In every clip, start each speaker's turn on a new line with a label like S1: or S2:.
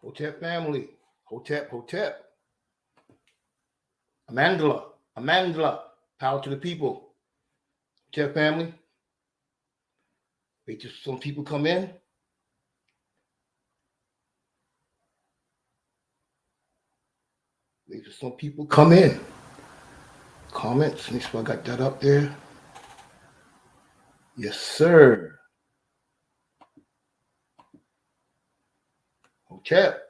S1: Hotep family. Hotep, Hotep. Amandla. Power to the people. Hotep family. Wait till some people come in. Wait till some people come in. Comments. Make sure I got that up there. Yes, sir. Hotep.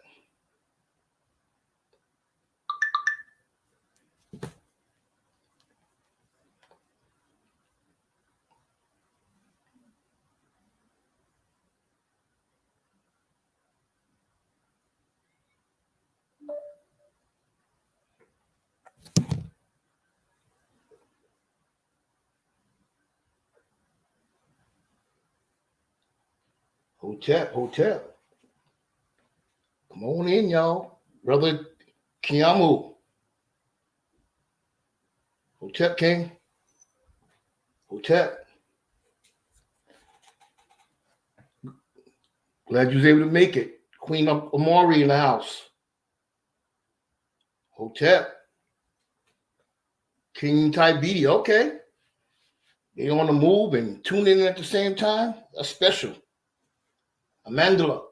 S1: Hotep, Hotep. Come on in, y'all. Brother Kiamu. Hotep King. Hotep. Glad you was able to make it. Queen Amari in the house. Hotep. King Tybidi. Okay. They on the move and tune in at the same time. That's special. Amandla.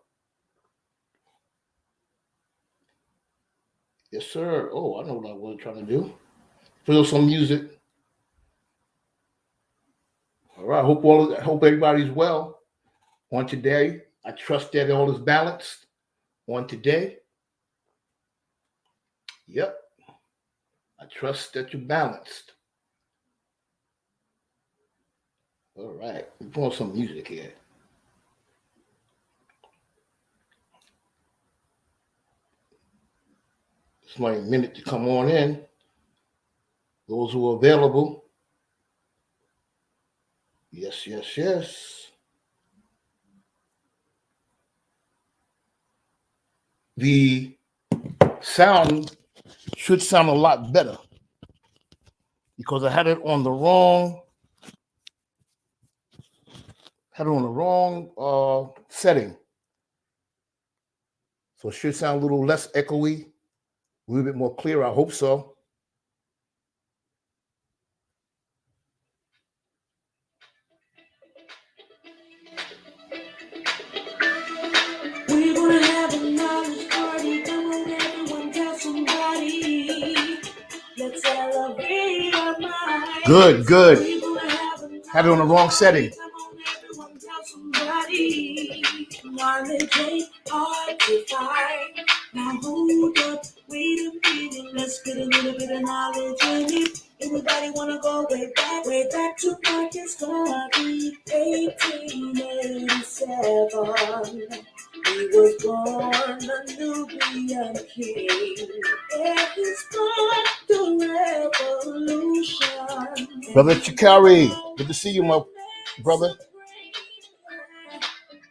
S1: Yes, sir. Oh, I know what I was trying to do. Feel some music. All right. Hope everybody's well on today. I trust that all is balanced on today. Yep. I trust that you're balanced. All right. We're putting some music here. It's my minute to come on in. Those who are available. Yes, yes, yes. The sound should sound a lot better because I had it on the wrong setting. So it should sound a little less echoey, a little bit more clear. I hope so.
S2: We're gonna have a knowledge party. Come on, everyone, tell somebody. Let's celebrate our minds.
S1: Good.
S2: We're gonna have a
S1: Had it on the wrong setting.
S2: Come on, everyone, tell somebody. Knowledge ain't hard to find. Now hold up, wait a minute. Let's get a little bit of knowledge in it. Everybody wanna go way back to Marcus Garvey, 1887. He was born a Nubian king, and he sparked the revolution.
S1: Brother Chikari, good to see you, my brother.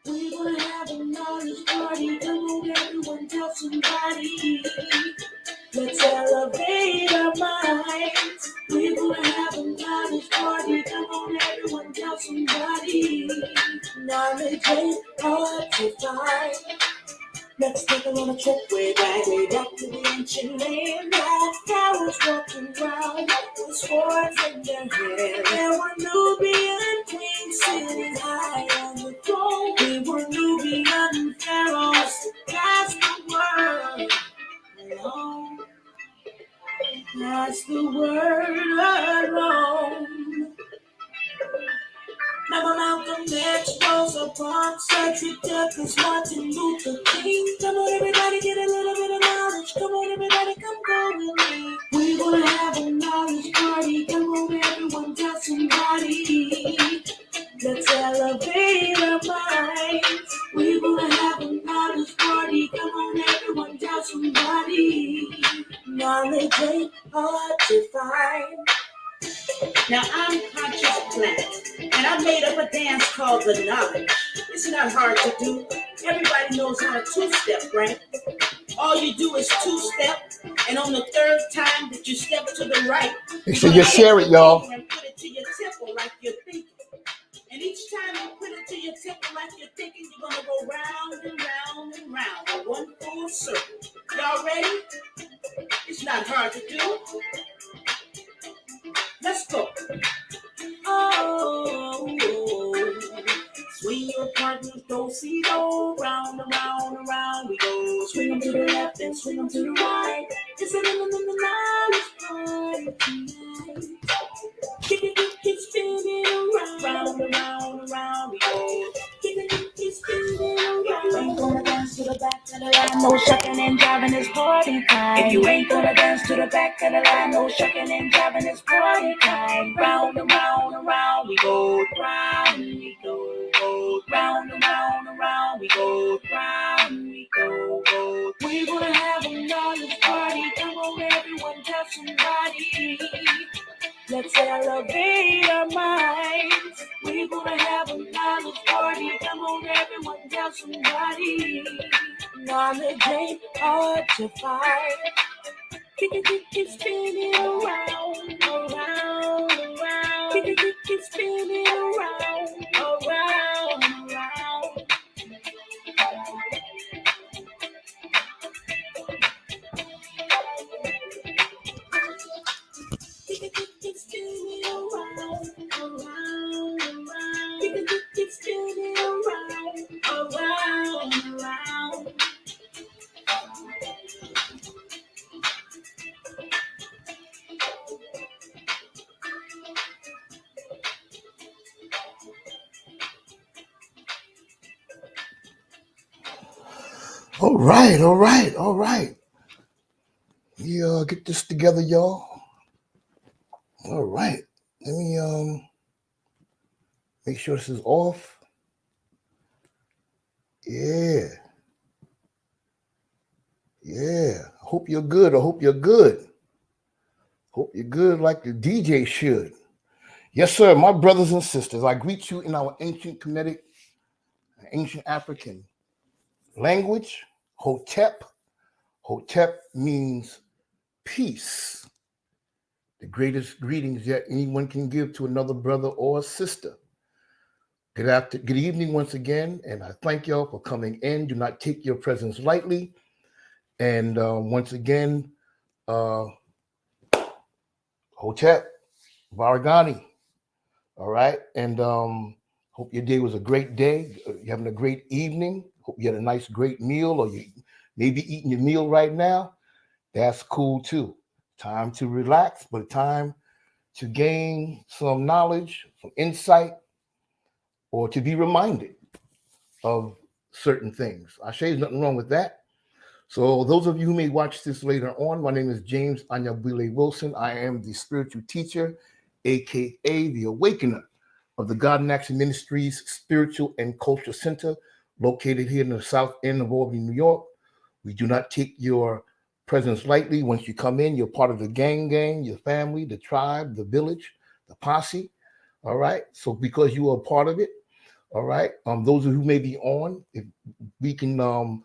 S2: We're gonna have a knowledge party. Come on, everyone, tell somebody. Let's elevate our minds. We're gonna have a knowledge party. Come on, everyone, tell somebody. Knowledge ain't hard to find. Let's take a little trip way back to the ancient land. Now cowards walking around with swords in their hands. There were Nubian queens sitting high on the throne. We were Nubian pharaohs. That's the word. Alone. That's the word alone. Now Malcolm X, Rosa Parks, Cedric Douglass, Martin Luther King. Come on, everybody, get a little bit of knowledge. Come on, everybody, come go with me. We're gonna have a knowledge party. Come on, everyone, tell somebody. Let's elevate our minds. We're gonna have a knowledge party. Come on, everyone, tell somebody. Knowledge ain't hard to find. Now I'm Conscious Black, and I made up a dance called the Knowledge. It's not hard to do. Everybody knows how to two-step, right? All you do is two-step, and on the third time that you step to the right,
S1: So you share it, y'all.
S2: And put it to your temple like you're thinking. And each time you put it to your temple like you're thinking, you're gonna go round and round and round. 1, 4, a circle. Y'all ready? It's not hard to do. Let's go. Oh, swing your partner, do-si-do, round and round and round we go. Swing them to the left and swing them to the right. It's a little in the night tonight. Keep spinning around and round and round we go. Keep spinning around. You ain't gonna dance to the back of the line, no shucking and jiving, it's party time. If you ain't gonna dance to the back of the line, no shucking and jiving, it's party time. Round and round and round we go, round we go, round and round and round we go, round we go. We're gonna have a knowledge party. Come on, everyone, tell somebody. Let's elevate our minds. We're gonna have a knowledge party. Come on, everyone, tell somebody. Knowledge ain't hard to find. Keep spinning around, around, around. Keep spinning around, around, around. Keep spinning around, around, around. Keep spinning around, around, around.
S1: All right, all right, all right. Yeah, get this together, y'all. All right. Let me make sure this is off. Yeah. Yeah. Hope you're good. I hope you're good. Hope you're good like the DJ should. Yes, sir. My brothers and sisters, I greet you in our ancient Kemetic, ancient African language, Hotep. Hotep means peace. The greatest greetings that anyone can give to another brother or sister. Good evening once again, and I thank y'all for coming in. Do not take your presence lightly. And once again, Hotep, Varagani. All right, and hope your day was a great day. You're having a great evening. Hope you had a nice, great meal, or you maybe eating your meal right now. That's cool too. Time to relax, but time to gain some knowledge, some insight, or to be reminded of certain things. I say there's nothing wrong with that. So those of you who may watch this later on, my name is James Anyabwile Wilson. I am the spiritual teacher, aka the awakener of the God in Action Ministries Spiritual and Culture Center, located here in the South End of Albany, New York. We do not take your presence lightly. Once you come in, you're part of the gang, your family, the tribe, the village, the posse. All right. So because you are a part of it, all right. Those who may be on, if we can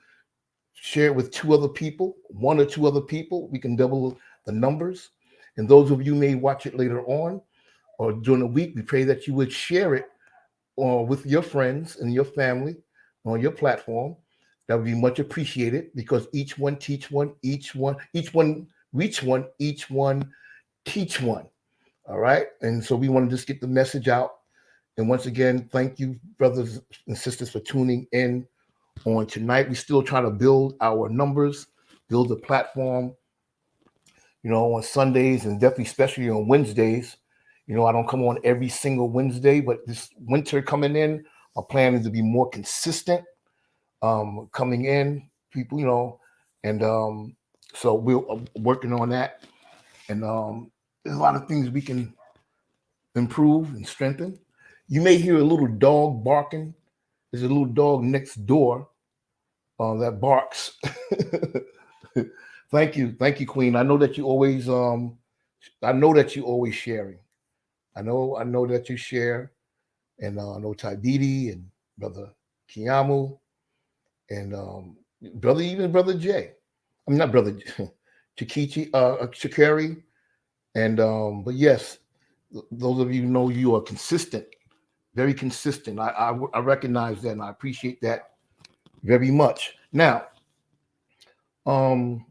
S1: share it with two other people, one or two other people, we can double the numbers. And those of you may watch it later on or during the week, we pray that you would share it with your friends and your family on your platform. That would be much appreciated because each one teach one, each one reach one, each one teach one. All right. And so we want to just get the message out. And once again, thank you, brothers and sisters, for tuning in on tonight. We're still trying to build our numbers, build the platform, on Sundays and definitely especially on Wednesdays. I don't come on every single Wednesday, but this winter coming in, my plan is to be more consistent coming in, people, and so we're working on that. And there's a lot of things we can improve and strengthen. You may hear a little dog barking. There's a little dog next door that barks. Thank you, Queen. I know that you always sharing. I know that you share, and I know Tabidi and Brother Kiyamu and brother Jay. I mean not brother Chikichi, Chikari, and but yes, those of you know you are consistent, very consistent. I recognize that and I appreciate that very much. Now, Um,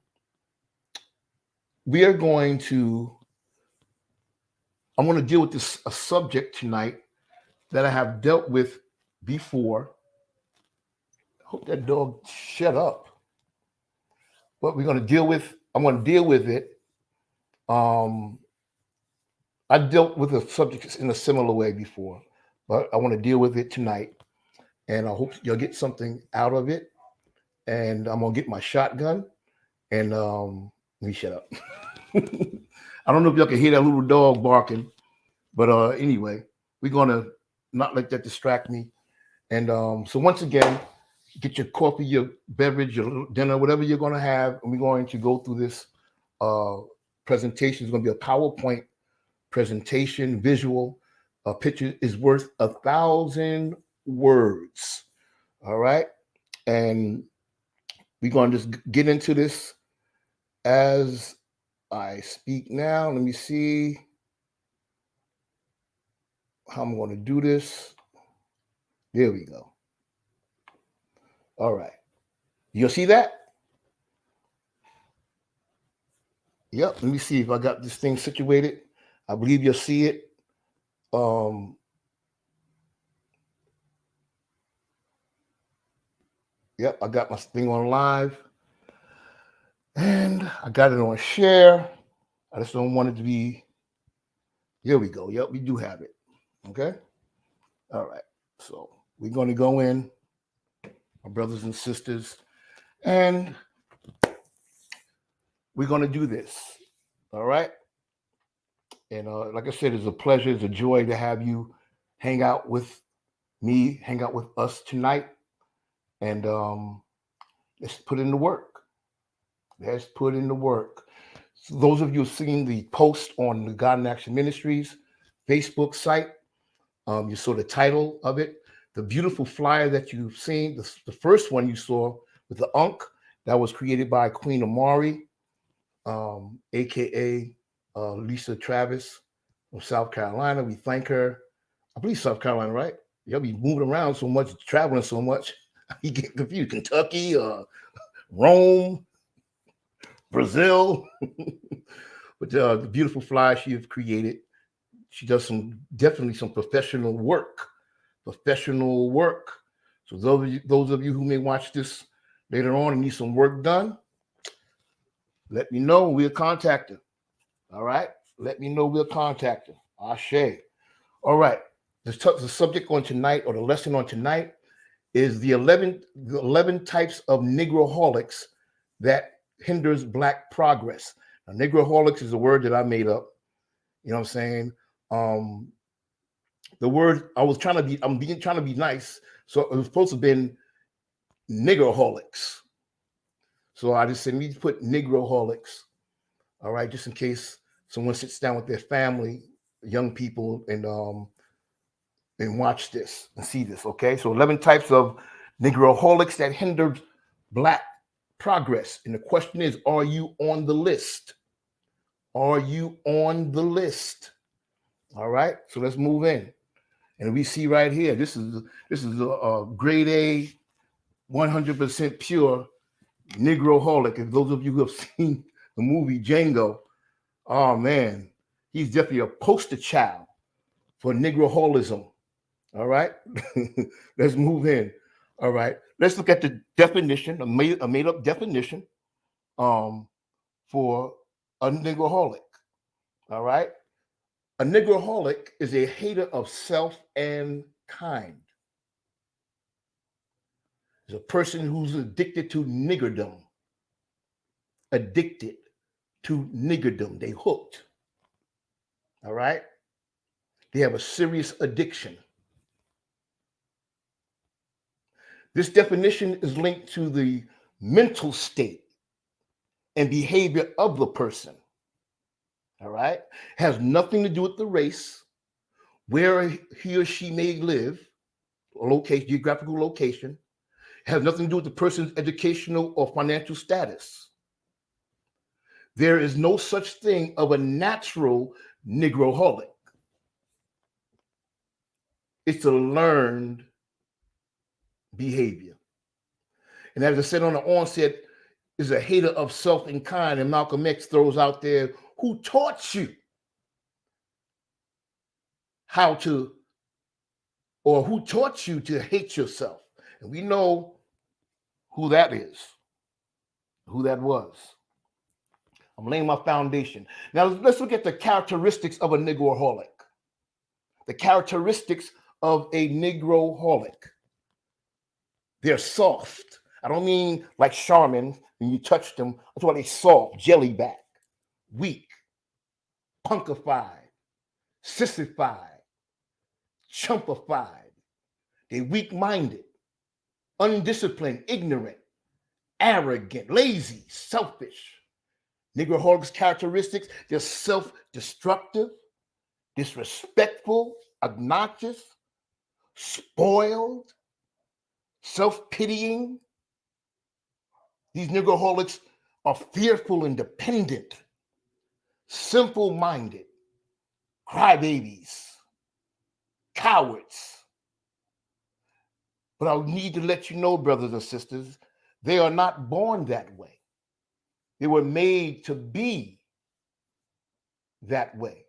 S1: we are going to. I want to deal with this a subject tonight that I have dealt with before. Hope that dog shut up. But we're going to deal with. I'm going to deal with it. Um, I dealt with the subject in a similar way before, but I want to deal with it tonight, and I hope you'll get something out of it. And I'm gonna get my shotgun and let me shut up. I don't know if y'all can hear that little dog barking, but anyway, we're gonna not let that distract me. And so once again, get your coffee, your beverage, your little dinner, whatever you're gonna have, and we're going to go through this uh, presentation. It's gonna be a PowerPoint presentation, visual. A picture is worth 1,000 words. All right, and we're gonna just get into this as I speak now. Let me see how I'm going to do this. There we go. All right. You'll see that? Yep. Let me see if I got this thing situated. I believe you'll see it. Um, yep. I got my thing on live and I got it on share. I just don't want it to be. Here we go. Yep. We do have it. Okay. All right. So we're going to go in, my brothers and sisters, and we're going to do this. All right. And like I said, it's a pleasure, it's a joy to have you hang out with me, hang out with us tonight. And let's put in the work. Let's put in the work. So those of you who've seen the post on the God in Action Ministries Facebook site, you saw the title of it. The beautiful flyer that you've seen, the first one you saw with the Unk, that was created by Queen Amari, aka Lisa Travis from South Carolina. We thank her. I believe South Carolina, right? You'll be moving around so much, traveling so much, you get confused. Kentucky, Rome, Brazil. But the beautiful fly she has created, she does definitely some professional work. Professional work. So those of you who may watch this later on and need some work done, let me know. We'll contact her. All right. Let me know. We'll contact her. Ashe. All right. The subject on tonight, or the lesson on tonight, is the 11 types of Negroholics that hinders Black progress. Now, Negroholics is a word that I made up. You know what I'm saying? The word I'm trying to be nice, so it was supposed to have been Negroholics. So I just said, let me put Negroholics. All right, just in case someone sits down with their family, young people, and watch this and see this. Okay, so 11 types of Negroholics that hinder Black progress. And the question is, are you on the list? Are you on the list? All right, so let's move in. And we see right here, this is a grade A, 100% pure Negroholic. And those of you who have seen the movie Django, oh man, he's definitely a poster child for Negroholism. All right, let's move in. All right, let's look at the definition, a made up definition for a Negroholic. All right, a Negroholic is a hater of self and kind. It's a person who's addicted to niggerdom. Addicted to niggerdom. They hooked. All right, they have a serious addiction. This definition is linked to the mental state and behavior of the person. All right, has nothing to do with the race, where he or she may live, or location, geographical location. Has nothing to do with the person's educational or financial status. There is no such thing of a natural Negroholic. It's a learned behavior. And as I said on the onset, is a hater of self and kind. And Malcolm X throws out there, who taught you how to, or who taught you to hate yourself? And we know who that is, who that was. I'm laying my foundation. Now let's look at the characteristics of a Negroholic. The characteristics of a Negroholic. They're soft. I don't mean like Charmin when you touch them. I'm talking about soft, jellyback, weak, punkified, sissified, chumpified. They're weak-minded, undisciplined, ignorant, arrogant, lazy, selfish. Negroholics' characteristics, they're self-destructive, disrespectful, obnoxious, spoiled, self-pitying. These Negroholics are fearful and dependent, simple-minded, crybabies, cowards. But I need to let you know, brothers and sisters, they are not born that way. They were made to be that way.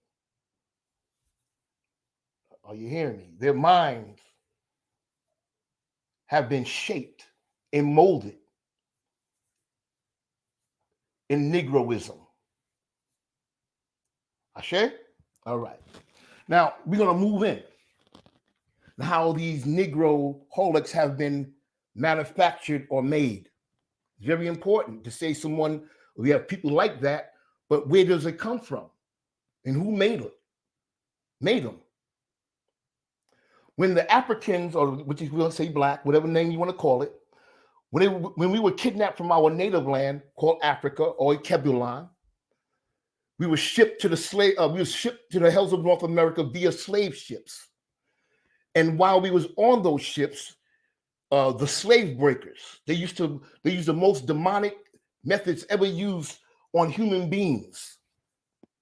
S1: Are you hearing me? Their minds have been shaped and molded in Negroism. Ashe? All right. Now, we're going to move in. How these Negroholics have been manufactured or made. It's very important to say someone, we have people like that, but where does it come from? And who made it? Made them. When the Africans, or which is, we'll say black, whatever name you want to call it, when we were kidnapped from our native land called Africa or Kebulan, we were shipped to the hells of North America via slave ships. And while we was on those ships, the slave breakers, they used the most demonic methods ever used on human beings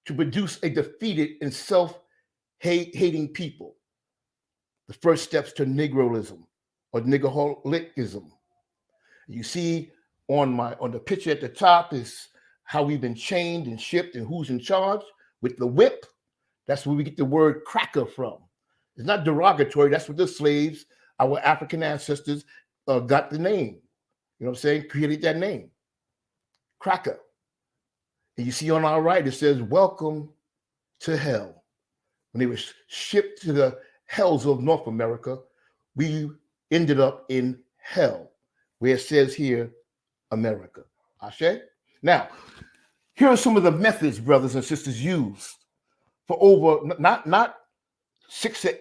S1: to produce a defeated and self-hating people. The first steps to Negroism or Negroholicism. You see on the picture at the top is how we've been chained and shipped and who's in charge with the whip. That's where we get the word cracker from. It's not derogatory. That's what the slaves, our African ancestors, got the name. You know what I'm saying? Created that name. Cracker. And you see on our right, it says, welcome to hell. When they were shipped to the hells of North America, we ended up in hell, where it says here, America. Ashe? Now, here are some of the methods, brothers and sisters, used for over, not 6 to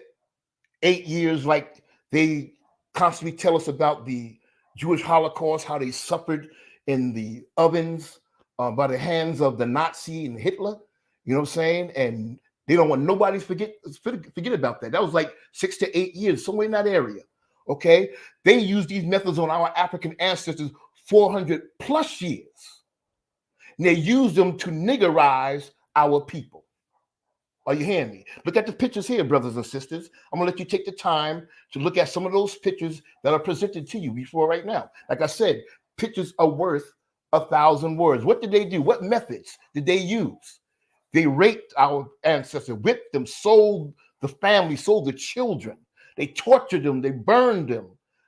S1: 8 years, like they constantly tell us about the Jewish Holocaust, how they suffered in the ovens by the hands of the Nazi and Hitler, you know what I'm saying? And they don't want nobody to forget about that. That was like 6 to 8 years, somewhere in that area, okay? They used these methods on our African ancestors 400 plus years. And they used them to niggerize our people. Are you hearing me? Look at the pictures here, brothers and sisters. I'm gonna let you take the time to look at some of those pictures that are presented to you before right now. Like I said, pictures are worth 1,000 words. What did they do? What methods did they use? They raped our ancestors, whipped them, sold the family, sold the children. They tortured them, they burned them,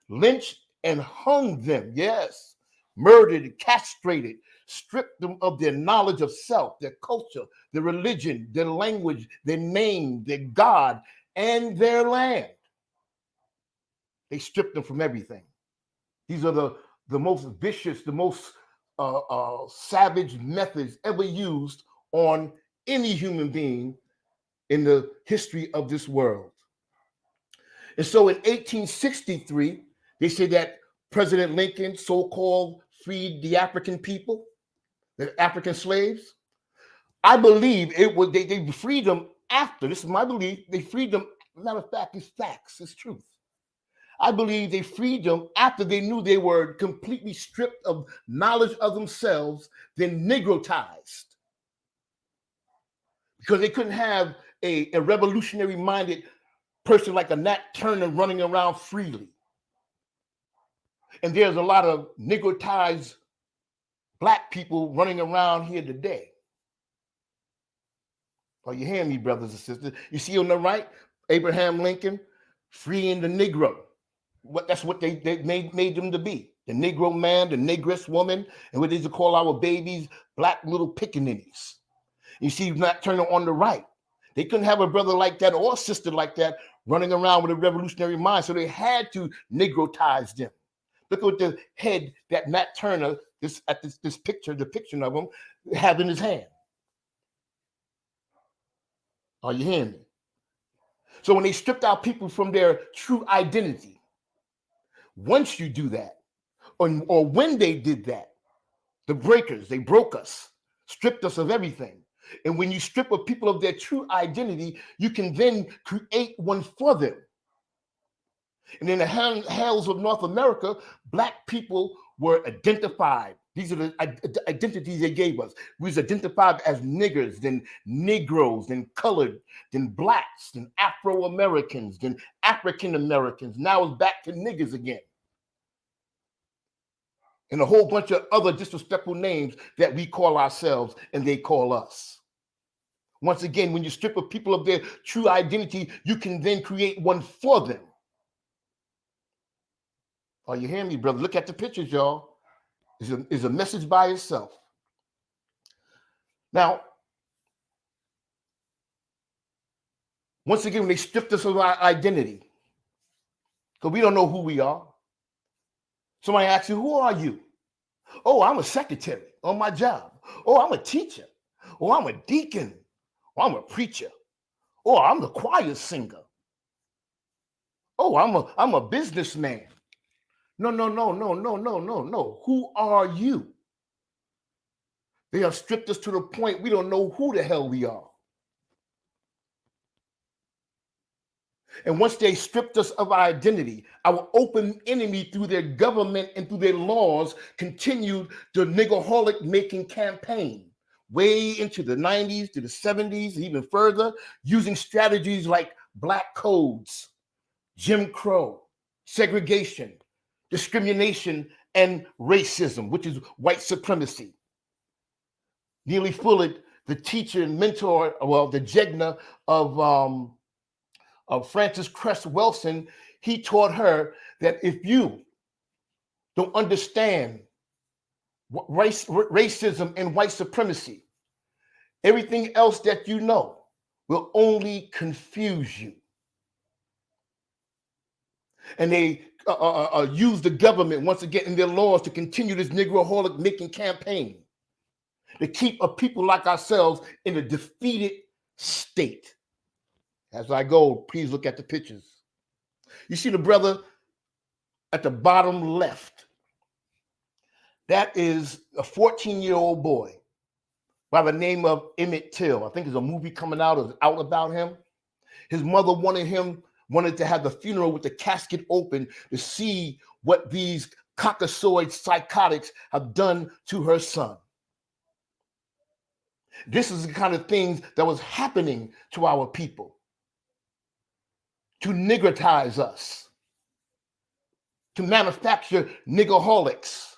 S1: lynched and hung them, yes, murdered, castrated, stripped them of their knowledge of self, their culture, their religion, their language, their name, their God, and their land. They stripped them from everything. These are the most vicious, the most savage methods ever used on any human being in the history of this world. And so in 1863, they say that President Lincoln so-called freed the African people, the African slaves. I believe it was they freed them after, this is my belief, they freed them, matter of fact, it's facts, it's truth. I believe they freed them after they knew they were completely stripped of knowledge of themselves, then negrotized. Because they couldn't have a revolutionary-minded person like a Nat Turner running around freely. And there's a lot of negrotized black people running around here today. Are you hearing me, brothers and sisters? You see on the right, Abraham Lincoln freeing the Negro. That's what they made them to be. The Negro man, the Negress woman, and what they used to call our babies, black little pickaninnies. You see, not turning on the right. They couldn't have a brother like that or a sister like that running around with a revolutionary mind, so they had to Negrotize them. Look at the head that Matt Turner, this picture, depiction of him, have in his hand. Are you hearing me? So when they stripped our people from their true identity, once you do that, or when they did that, the breakers, they broke us, stripped us of everything. And when you strip a people of their true identity, you can then create one for them. And in the hells of North America, black people were identified. These are the identities they gave us. We was identified as niggers, then Negroes, then colored, then blacks, then Afro-Americans, then African-Americans. Now it's back to niggers again. And a whole bunch of other disrespectful names that we call ourselves and they call us. Once again, when you strip a people of their true identity, you can then create one for them. Are you hearing me, brother? Look at the pictures, y'all. It's a message by itself. Now, once again, when they stripped us of our identity, because we don't know who we are. Somebody asks you, who are you? Oh, I'm a secretary on my job. Oh, I'm a teacher. Oh, I'm a deacon. Oh, I'm a preacher. Oh, I'm the choir singer. Oh, I'm a businessman. No. Who are you? They have stripped us to the point we don't know who the hell we are. And once they stripped us of our identity, our open enemy through their government and through their laws continued the Negroholic making campaign way into the 90s, to the 70s, and even further, using strategies like black codes, Jim Crow, segregation, discrimination, and racism, which is white supremacy. Neely Fullett, the teacher and mentor, well, the Jegna of Frances Cress Welsing, he taught her that if you don't understand racism and white supremacy, everything else that you know will only confuse you. And they use the government once again in their laws to continue this Negroholic making campaign to keep a people like ourselves in a defeated state. As I go, please look at the pictures. You see the brother at the bottom left. That is a 14-year-old boy by the name of Emmett Till. I think there's a movie coming out about him. His mother wanted to have the funeral with the casket open to see what these Caucasoid psychotics have done to her son. This is the kind of things that was happening to our people, to nigrotize us, to manufacture Negroholics,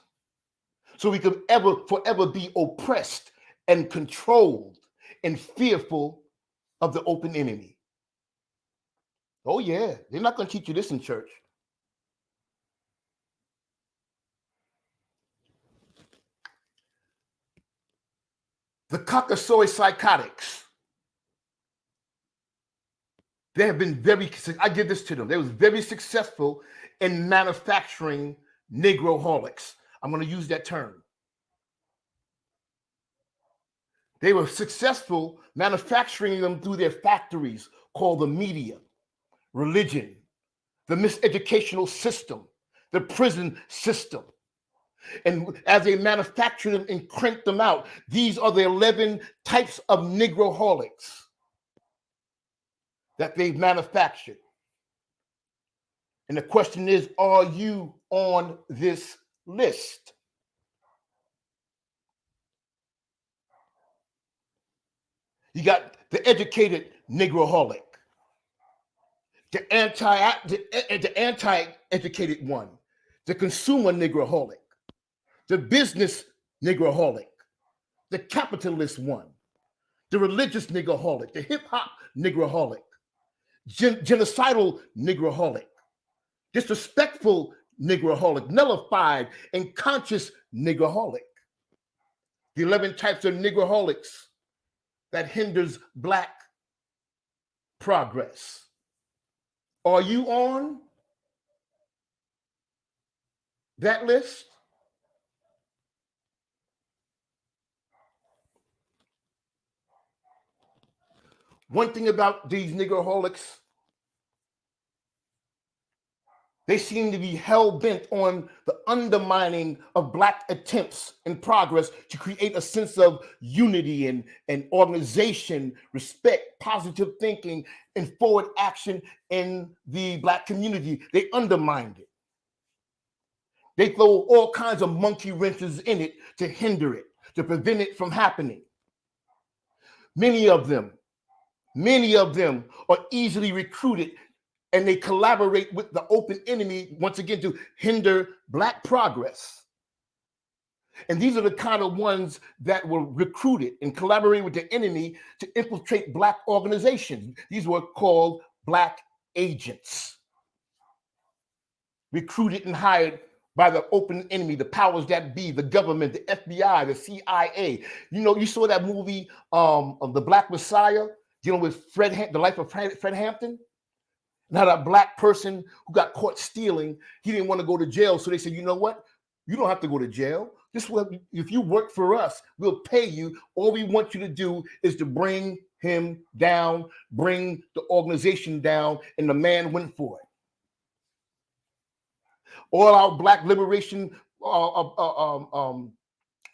S1: so we could forever be oppressed and controlled and fearful of the open enemy. Oh yeah, they're not going to teach you this in church. The Caucasoid psychotics, they have been I give this to them, they was very successful in manufacturing Negroholics. I'm going to use that term. They were successful manufacturing them through their factories called the media, religion, the miseducational system, the prison system. And as they manufacture them and crank them out, these are the 11 types of Negroholics that they've manufactured. And the question is, are you on this list? You got the educated Negroholic, the anti-educated one, the consumer Negroholic, the business Negroholic, the capitalist one, the religious Negroholic, the hip-hop Negroholic, genocidal Negroholic, disrespectful Negroholic, nullified and conscious Negroholic. The 11 types of Negroholics that hinders Black progress. Are you on that list? One thing about these Negroholics, they seem to be hell-bent on the undermining of Black attempts and progress to create a sense of unity and organization, respect, positive thinking, and forward action in the Black community. They undermined it. They throw all kinds of monkey wrenches in it to hinder it, to prevent it from happening. Many of them are easily recruited, and they collaborate with the open enemy, once again, to hinder Black progress. And these are the kind of ones that were recruited and collaborated with the enemy to infiltrate Black organizations. These were called Black agents, recruited and hired by the open enemy, the powers that be, the government, the FBI, the CIA. You know, you saw that movie of The Black Messiah, dealing with the life of Fred Hampton. Now, that Black person who got caught stealing, he didn't want to go to jail. So they said, you know what? You don't have to go to jail. If you work for us, we'll pay you. All we want you to do is to bring him down, bring the organization down, and the man went for it. All our Black liberation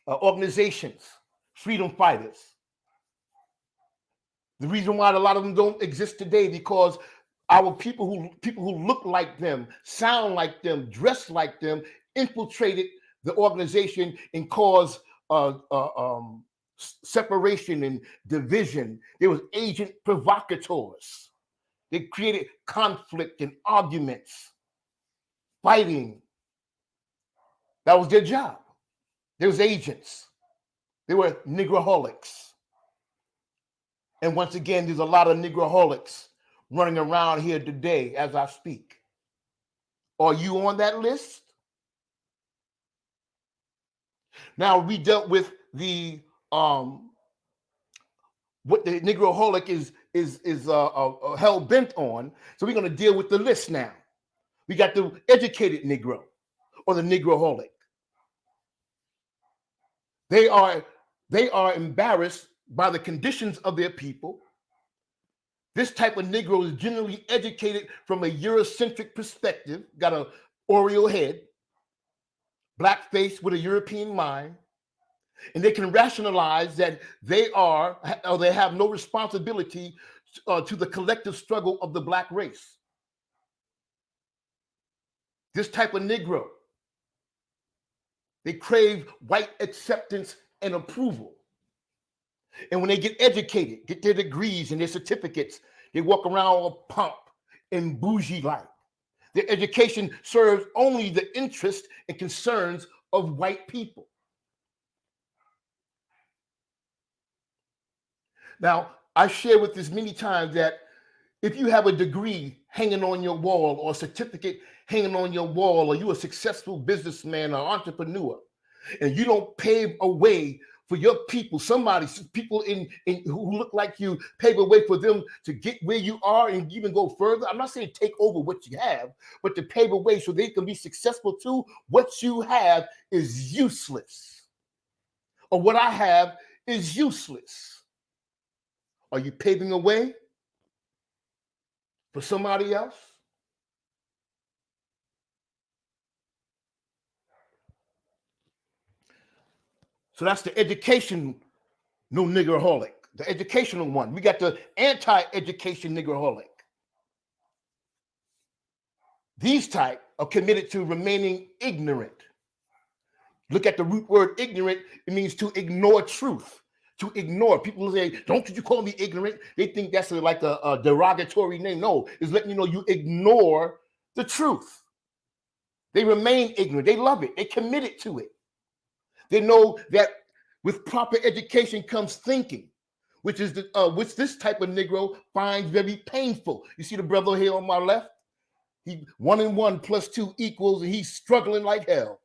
S1: organizations, freedom fighters. The reason why a lot of them don't exist today, because our people who look like them, sound like them, dress like them, infiltrated the organization and caused separation and division. There was agent provocateurs. They created conflict and arguments, fighting. That was their job. There was agents. They were Negroholics. And once again, there's a lot of Negroholics running around here today as I speak. Are you on that list? Now, we dealt with the what the Negroholic is hell bent on. So we're going to deal with the list now. We got the educated Negro, or the Negroholic. They are embarrassed by the conditions of their people. This type of Negro is generally educated from a Eurocentric perspective, got an Oreo head, Black face with a European mind, and they can rationalize that they have no responsibility to the collective struggle of the Black race. This type of Negro, they crave white acceptance and approval. And when they get educated, get their degrees and their certificates, they walk around with pomp and bougie like. Their education serves only the interests and concerns of white people. Now, I share with this many times that if you have a degree hanging on your wall, or a certificate hanging on your wall, or you're a successful businessman or entrepreneur, and you don't pave a way for your people, people who look like you, pave a way for them to get where you are and even go further. I'm not saying take over what you have, but to pave a way so they can be successful too. What you have is useless, or what I have is useless. Are you paving a way for somebody else? So that's the educational Negroholic, the educational one. We got the anti-education Negroholic. These type are committed to remaining ignorant. Look at the root word ignorant. It means to ignore truth, to ignore. People say, don't you call me ignorant? They think that's like a derogatory name. No, it's letting you know you ignore the truth. They remain ignorant. They love it. They committed to it. They know that with proper education comes thinking, which is which this type of Negro finds very painful. You see the brother here on my left? He 1 and 1 plus 2 equals, and he's struggling like hell,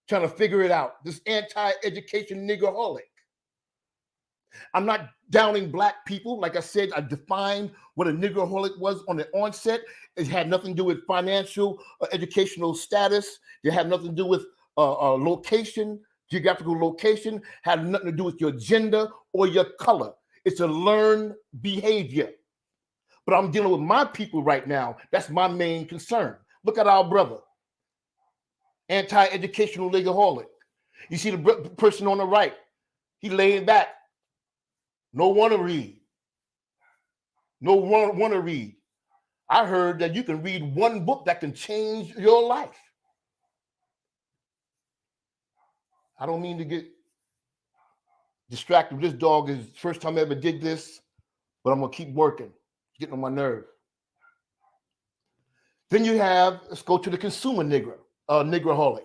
S1: trying to figure it out. This anti-education Negroholic. I'm not downing black people. Like I said, I defined what a Negroholic was on the onset. It had nothing to do with financial or educational status. It had nothing to do with location, geographical location. Had nothing to do with your gender or your color. It's a learned behavior. But I'm dealing with my people right now. That's my main concern. Look at our brother, anti-educational Negroholic. You see the person on the right, he laying back. No want to read. No want to read. I heard that you can read one book that can change your life. I don't mean to get distracted. This dog is the first time I ever did this, but I'm going to keep working. It's getting on my nerve. Then you have, let's go to the consumer Negroholic.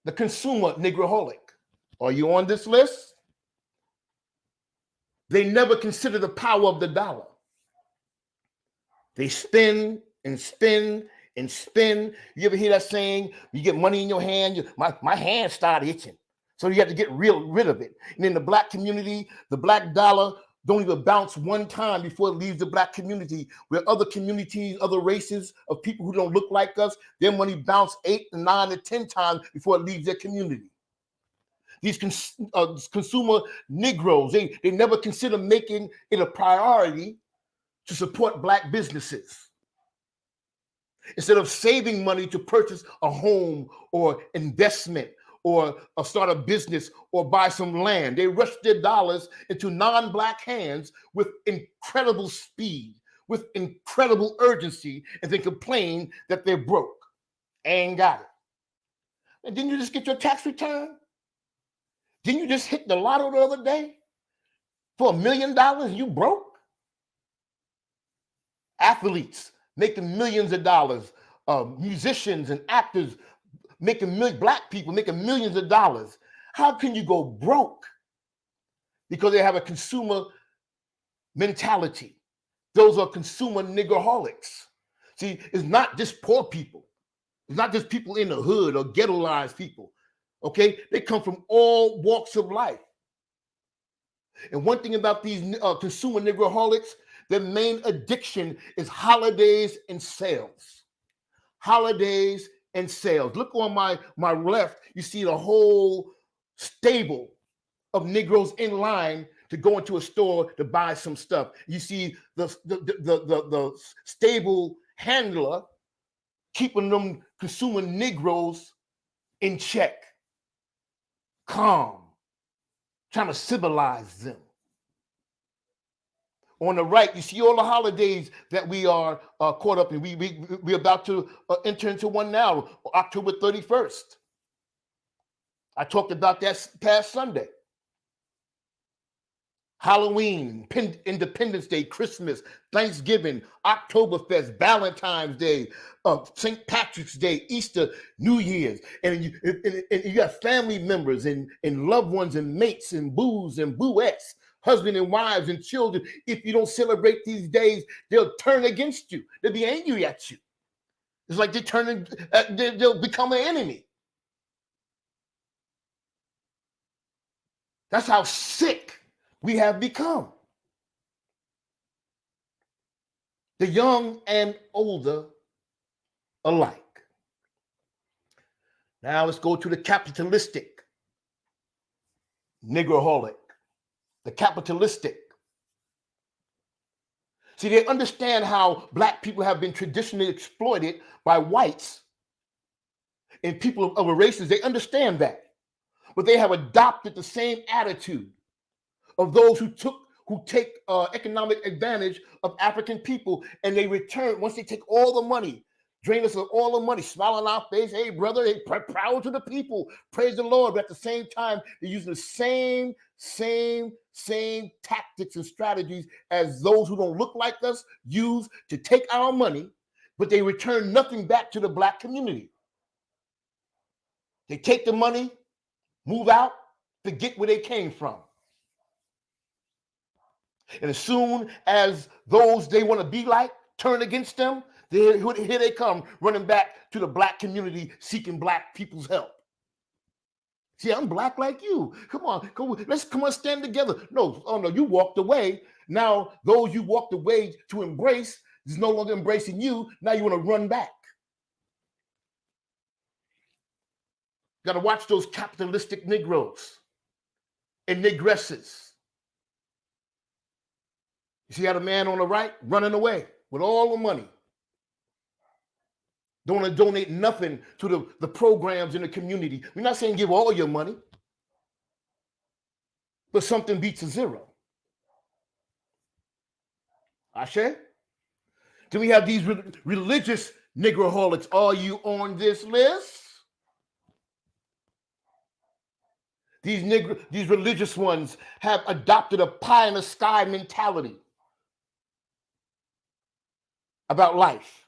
S1: The consumer Negroholic. Are you on this list? They never consider the power of the dollar. They spin and spin and spin. You ever hear that saying? You get money in your hand, my hands start itching. So you have to get rid of it. And in the black community, the black dollar don't even bounce one time before it leaves the black community, where other communities, other races of people who don't look like us, their money bounce 8, 9, or 10 times before it leaves their community. These consumer Negroes, they never consider making it a priority to support black businesses. Instead of saving money to purchase a home or investment or start a business or buy some land, they rush their dollars into non-black hands with incredible speed, with incredible urgency, and then complain that they're broke. Ain't got it. And didn't you just get your tax return? Didn't you just hit the lotto the other day for $1 million and you broke? Athletes making millions of dollars, musicians and actors black people making millions of dollars. How can you go broke? Because they have a consumer mentality. Those are consumer Negroholics. See, it's not just poor people. It's not just people in the hood or ghettoized people. Okay, they come from all walks of life. And one thing about these consumer Negroholics, their main addiction is holidays and sales. Holidays and sales. Look on my left, you see the whole stable of Negroes in line to go into a store to buy some stuff. You see the stable handler keeping them consumer Negroes in check. Calm, trying to civilize them. On the right, you see all the holidays that we are caught up in. We're about to enter into one now, October 31st. I talked about that past Sunday. Halloween, Independence Day, Christmas, Thanksgiving, Oktoberfest, Valentine's Day, St. Patrick's Day, Easter, New Year's. And you got family members and loved ones and mates and boos and booettes, husband and wives and children. If you don't celebrate these days, they'll turn against you. They'll be angry at you. It's like they'll become an enemy. That's how sick we have become. The young and older alike. Now let's go to the capitalistic Negroholic. The capitalistic. See, they understand how black people have been traditionally exploited by whites and people of other races. They understand that. But they have adopted the same attitude of those who take economic advantage of African people, and they return once they take all the money, drain us of all the money, smile on our face, hey brother, hey, proud to the people, praise the Lord. But at the same time, they're using the same tactics and strategies as those who don't look like us use to take our money, but they return nothing back to the black community. They take the money, move out, forget where they came from. And as soon as those they want to be like turn against them, here they come running back to the black community seeking black people's help. See, I'm black like you. Come on, let's come on, stand together. No, oh no, you walked away. Now those you walked away to embrace is no longer embracing you. Now you want to run back. Got to watch those capitalistic Negroes and Negresses. You see how the man on the right running away with all the money. Don't want to donate nothing to the programs in the community. We're not saying give all your money, but something beats a zero. Ashe? Do we have these religious Negroholics? Are you on this list? These religious ones have adopted a pie in the sky mentality about life.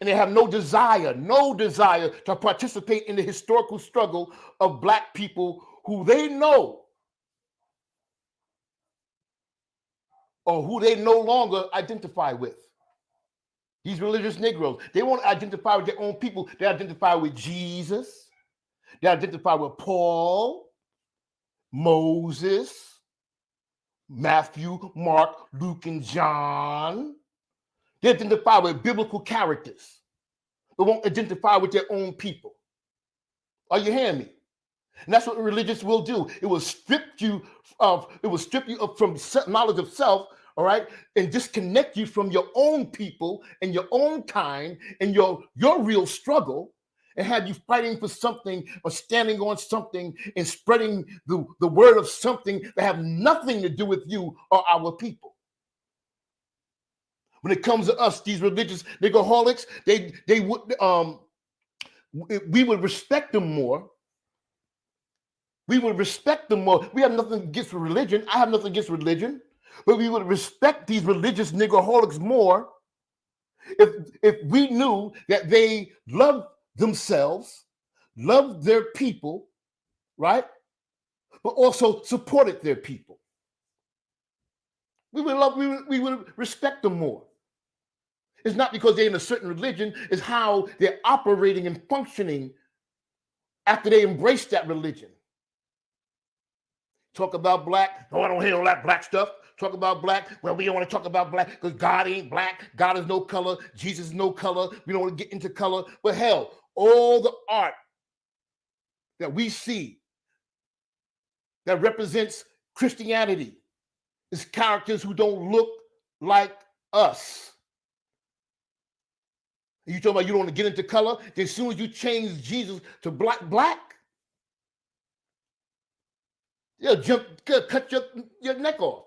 S1: And they have no desire to participate in the historical struggle of black people who they know or who they no longer identify with. These religious Negroes, they won't identify with their own people. They identify with Jesus. They identify with Paul, Moses, Matthew, Mark, Luke, and John. They identify with biblical characters. They won't identify with their own people. Are you hearing me? And that's what religious will do. It will strip you of from knowledge of self, all right, and disconnect you from your own people and your own kind and your real struggle, and have you fighting for something or standing on something and spreading the word of something that have nothing to do with you or our people. When it comes to us, these religious Negroholics, they would we would respect them more. We would respect them more. We have nothing against religion. I have nothing against religion, but we would respect these religious Negroholics more if we knew that they loved themselves, loved their people, right? But also supported their people. We would respect them more. It's not because they're in a certain religion, it's how they're operating and functioning after they embrace that religion. Talk about black, oh, I don't hear all that black stuff. Talk about black, well, we don't want to talk about black because God ain't black. God is no color. Jesus is no color. We don't want to get into color. But hell, all the art that we see that represents Christianity is characters who don't look like us. You talking about you don't want to get into color? Then as soon as you change Jesus to black, they'll cut your neck off.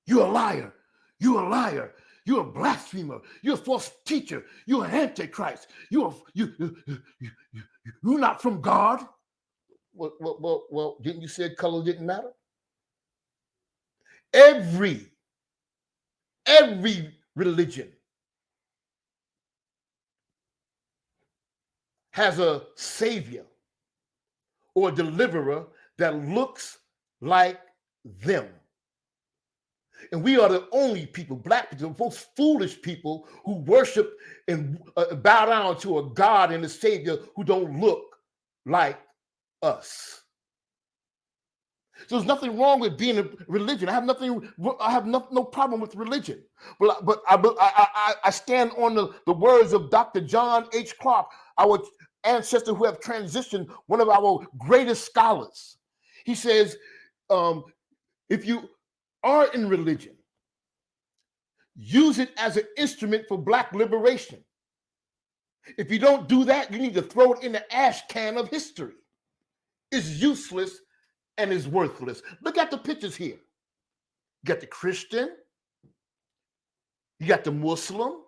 S1: You're a liar. You're a liar. You're a blasphemer. You're a false teacher. You're an antichrist. You're not from God. Well, didn't you say color didn't matter? Every religion has a savior or a deliverer that looks like them. And we are the only people, black people, the most foolish people who worship and bow down to a God and a savior who don't look like us. So there's nothing wrong with being a religion. I have no problem with religion. But I stand on the words of Dr. John H. Clark, our ancestor who have transitioned, one of our greatest scholars. He says, if you are in religion, use it as an instrument for black liberation. If you don't do that, you need to throw it in the ash can of history. It's useless and is worthless. Look at the pictures here. You got the Christian, you got the Muslim,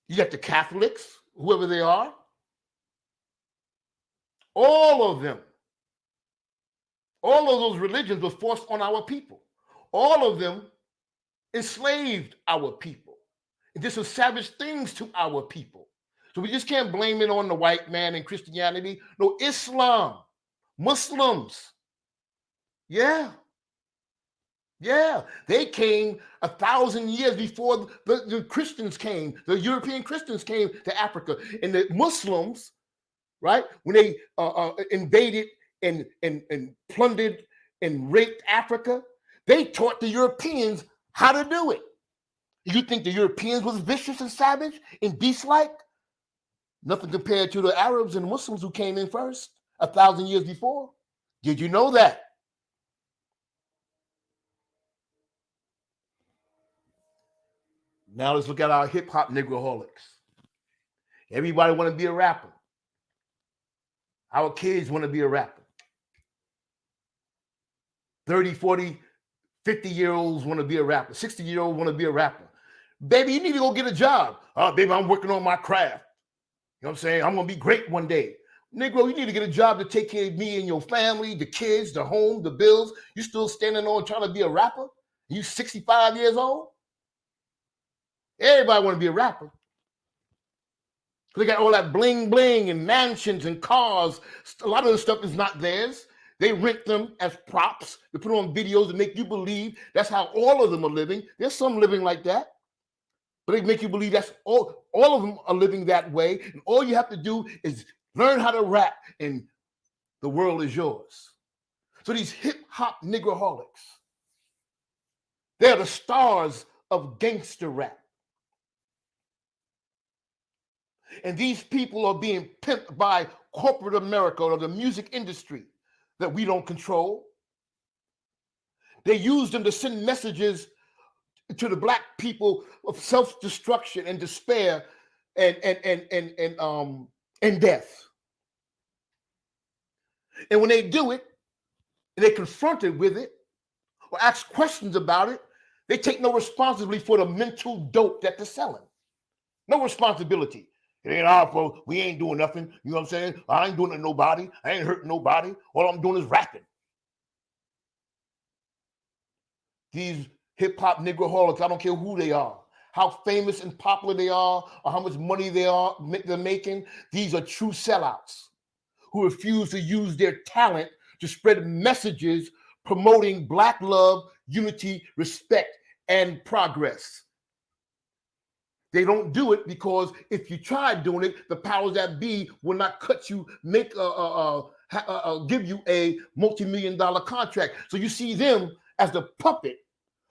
S1: you got the Catholics, whoever they are. All of them, all of those religions were forced on our people. All of them enslaved our people and did some savage things to our people. So we just can't blame it on the white man and Christianity. No, Islam, Muslims. Yeah. Yeah, they came 1,000 years before the Christians came. The European Christians came to Africa, and the Muslims, right, when they invaded and plundered and raped Africa, they taught the Europeans how to do it. You think the Europeans was vicious and savage and beast-like? Nothing compared to the Arabs and Muslims who came in first 1,000 years before. Did you know that? Now let's look at our hip hop Negroholics. Everybody want to be a rapper. Our kids want to be a rapper. 30, 40, 50-year-olds want to be a rapper. 60-year-olds want to be a rapper. Baby, you need to go get a job. Oh, baby, I'm working on my craft. You know what I'm saying? I'm going to be great one day. Negro, you need to get a job to take care of me and your family, the kids, the home, the bills. You still standing on trying to be a rapper? You 65 years old? Everybody want to be a rapper. They got all that bling bling and mansions and cars. A lot of the stuff is not theirs. They rent them as props. They put on videos to make you believe that's how all of them are living. There's some living like that. But they make you believe that's all of them are living that way. And all you have to do is learn how to rap and the world is yours. So these hip hop Negroholics, they're the stars of gangster rap. And these people are being pimped by corporate America or the music industry that we don't control. They use them to send messages to the black people of self-destruction and despair and death. And when they do it, and they're confronted with it, or ask questions about it, they take no responsibility for the mental dope that they're selling. No responsibility. It ain't our fault. We ain't doing nothing. You know what I'm saying? I ain't doing it to nobody. I ain't hurting nobody. All I'm doing is rapping. These hip-hop Negroholics, I don't care who they are, how famous and popular they are, or how much money they're making. These are true sellouts who refuse to use their talent to spread messages promoting Black love, unity, respect, and progress. They don't do it because if you try doing it, the powers that be will not cut you, give you a multi-million-dollar contract. So you see them as the puppet,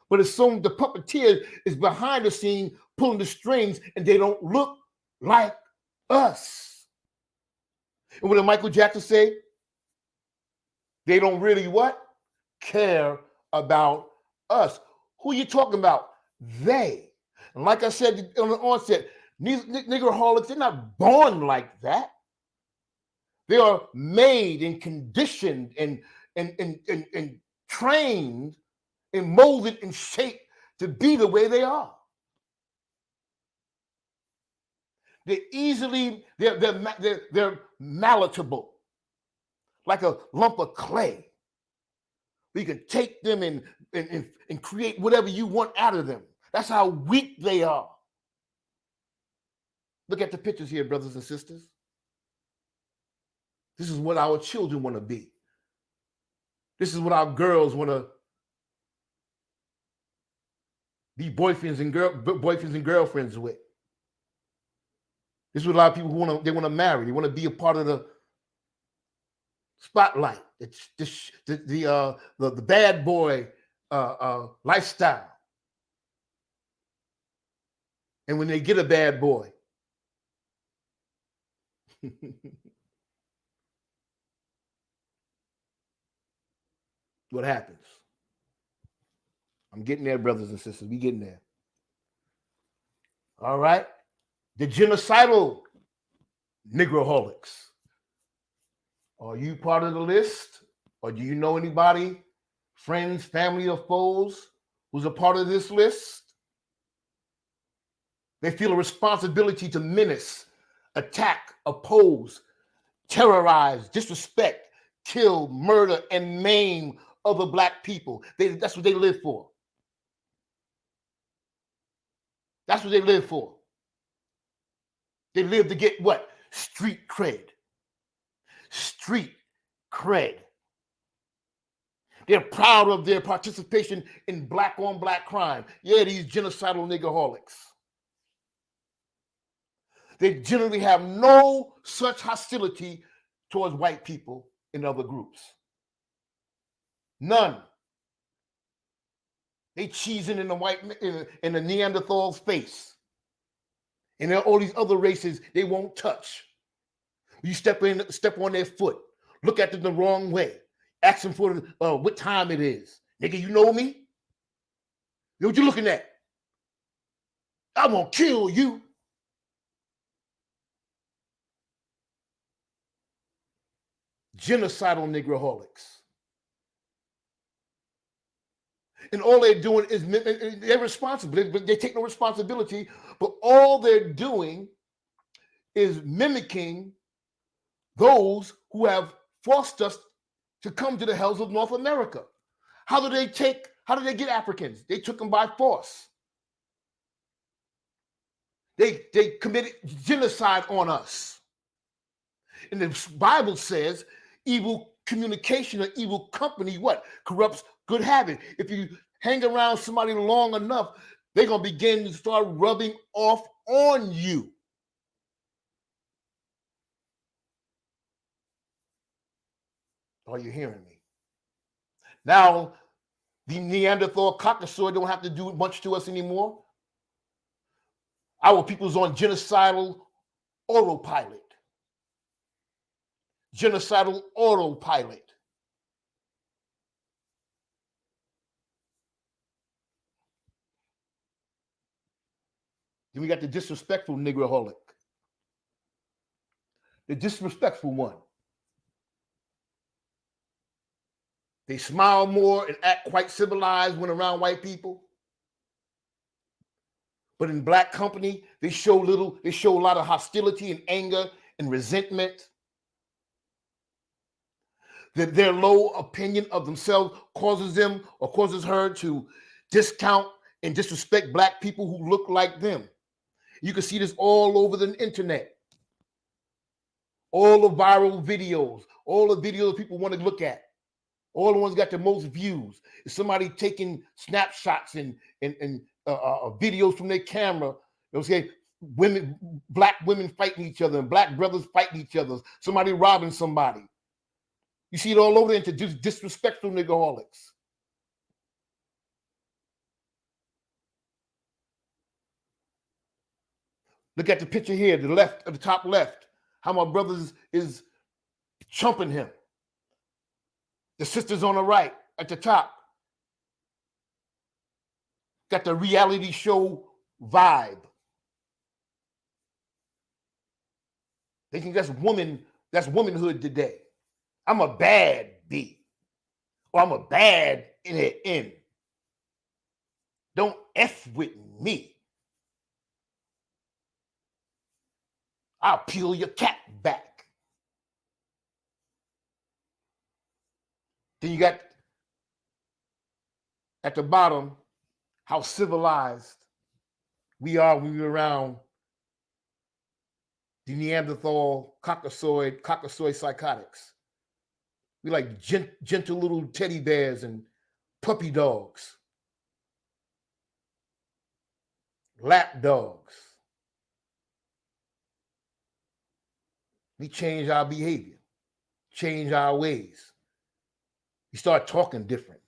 S1: but it's some the puppeteer is behind the scene pulling the strings, and they don't look like us. And what did Michael Jackson say? They don't really what? Care about us. Who are you talking about? They. And like I said on the onset, Negroholics, they're not born like that. They are made and conditioned and trained and molded and shaped to be the way they are. They're malleable, like a lump of clay. You can take them and create whatever you want out of them. That's how weak they are. Look at the pictures here, brothers and sisters. This is what our children want to be. This is what our girls want to be boyfriends and girlfriends with. This is what a lot of people who want to marry. They want to be a part of the spotlight. It's the bad boy lifestyle. And when they get a bad boy, what happens? I'm getting there, brothers and sisters. We getting there. All right. The genocidal Negroholics. Are you part of the list? Or do you know anybody, friends, family, or foes who's a part of this list? They feel a responsibility to menace, attack, oppose, terrorize, disrespect, kill, murder, and maim other Black people. That's what they live for. That's what they live for. They live to get what? Street cred. Street cred. They're proud of their participation in black on black crime. Yeah, these genocidal Negroholics. They generally have no such hostility towards white people in other groups. None. They cheesing in the Neanderthal's face. And there are all these other races they won't touch. You step on their foot, look at them the wrong way, ask them for what time it is. Nigga, you know me? What you looking at? I'm gonna kill you. Genocidal Negroholics. And all they're doing is they're responsible, but they take no responsibility. But all they're doing is mimicking those who have forced us to come to the hells of North America. How did they get Africans? They took them by force. They committed genocide on us. And the Bible says evil communication or evil company, what? Corrupts good habit. If you hang around somebody long enough, they're going to begin to start rubbing off on you. Are you hearing me? Now, the Neanderthal Caucasoid don't have to do much to us anymore. Our people's on genocidal autopilot. Genocidal autopilot. Then we got the disrespectful Negroholic. The disrespectful one. They smile more and act quite civilized when around white people. But in black company, they show a lot of hostility and anger and resentment. That their low opinion of themselves causes her to discount and disrespect black people who look like them. You can see this all over the internet. All the viral videos, all the videos people want to look at. All the ones got the most views. Is somebody taking snapshots and videos from their camera. Okay, black women fighting each other and black brothers fighting each other. Somebody robbing somebody. You see it all over into disrespectful Negroholics. Look at the picture here, the top left. How my brother is chumping him. The sisters on the right at the top got the reality show vibe. They think that's womanhood today. I'm a bad B, or I'm a bad N. Don't F with me. I'll peel your cat back. Then you got at the bottom how civilized we are when we're around the Neanderthal Caucasoid psychotics. We like gentle little teddy bears and puppy dogs, lap dogs. We change our behavior, change our ways. We start talking different,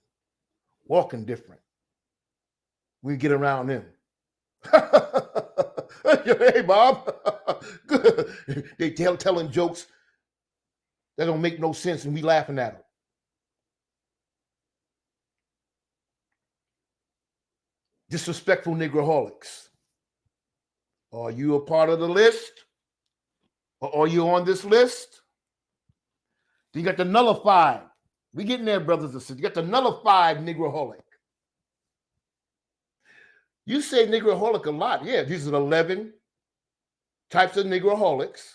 S1: walking different. We get around them. Hey, Bob. They telling jokes that don't make no sense, and we laughing at them. Disrespectful Negroholics. Are you a part of the list? Or are you on this list? You got the nullified. We getting there, brothers and sisters. You got the nullified Negroholic. You say Negroholic a lot. Yeah, these are 11 types of Negroholics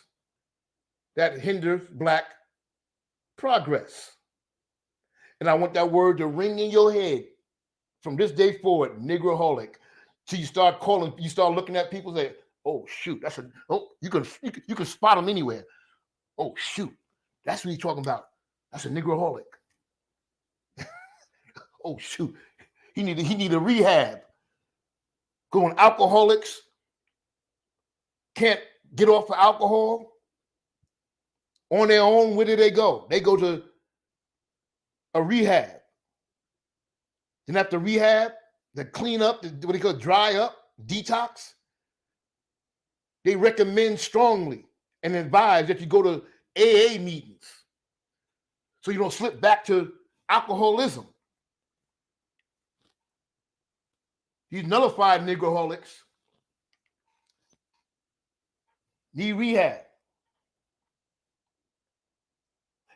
S1: that hinder black progress. And I want that word to ring in your head from this day forward, Negroholic. Till you start looking at people and say, Oh shoot, you can spot them anywhere. Oh shoot, that's what he's talking about. That's a Negroholic. Oh shoot, he need a rehab. Going alcoholics can't get off of alcohol on their own. Where do they go? They go to a rehab. Then after rehab, the clean up, what they call dry up, detox. They recommend strongly and advise that you go to AA meetings so you don't slip back to alcoholism. These nullified Negroholics need rehab.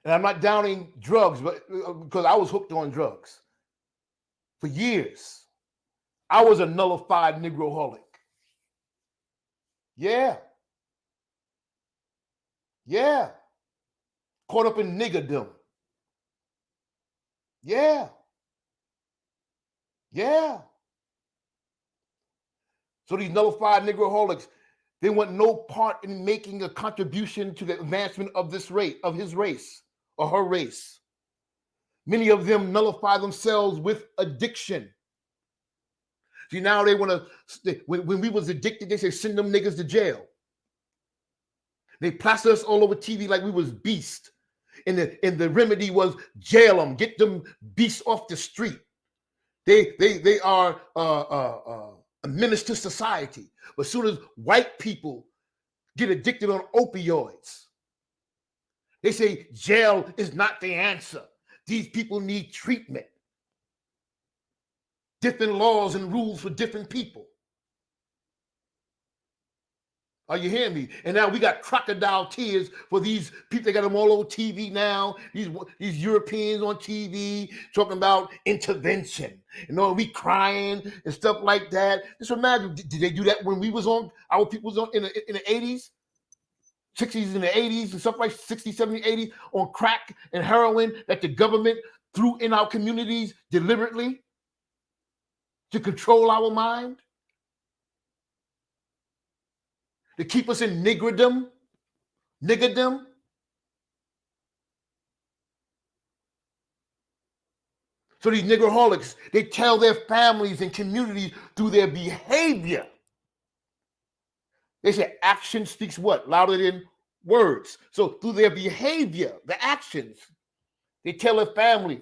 S1: And I'm not downing drugs, but because I was hooked on drugs for years. I was a nullified Negroholic. Yeah. Yeah. Caught up in niggerdom. Yeah. Yeah. So these nullified Negroholics, they want no part in making a contribution to the advancement of this race, of his race or her race. Many of them nullify themselves with addiction. See, now they want to, when we was addicted, they say send them niggas to jail. They plaster us all over TV like we was beasts. And the remedy was jail them, get them beasts off the street. They are a menace to society. But as soon as white people get addicted on opioids, they say jail is not the answer. These people need treatment. Different laws and rules for different people. Are you hearing me? And now we got crocodile tears for these people. They got them all over TV now. These Europeans on TV talking about intervention. You know, we crying and stuff like that. Just imagine, did they do that when we was on, our people was on in the 80s? 60s and the 80s and stuff like 60s, 70s, 80s on crack and heroin that the government threw in our communities deliberately to control our mind? To keep us in niggerdom. So these Negroholics, they tell their families and communities through their behavior. They say action speaks what? Louder than words. So through their behavior, the actions, they tell their family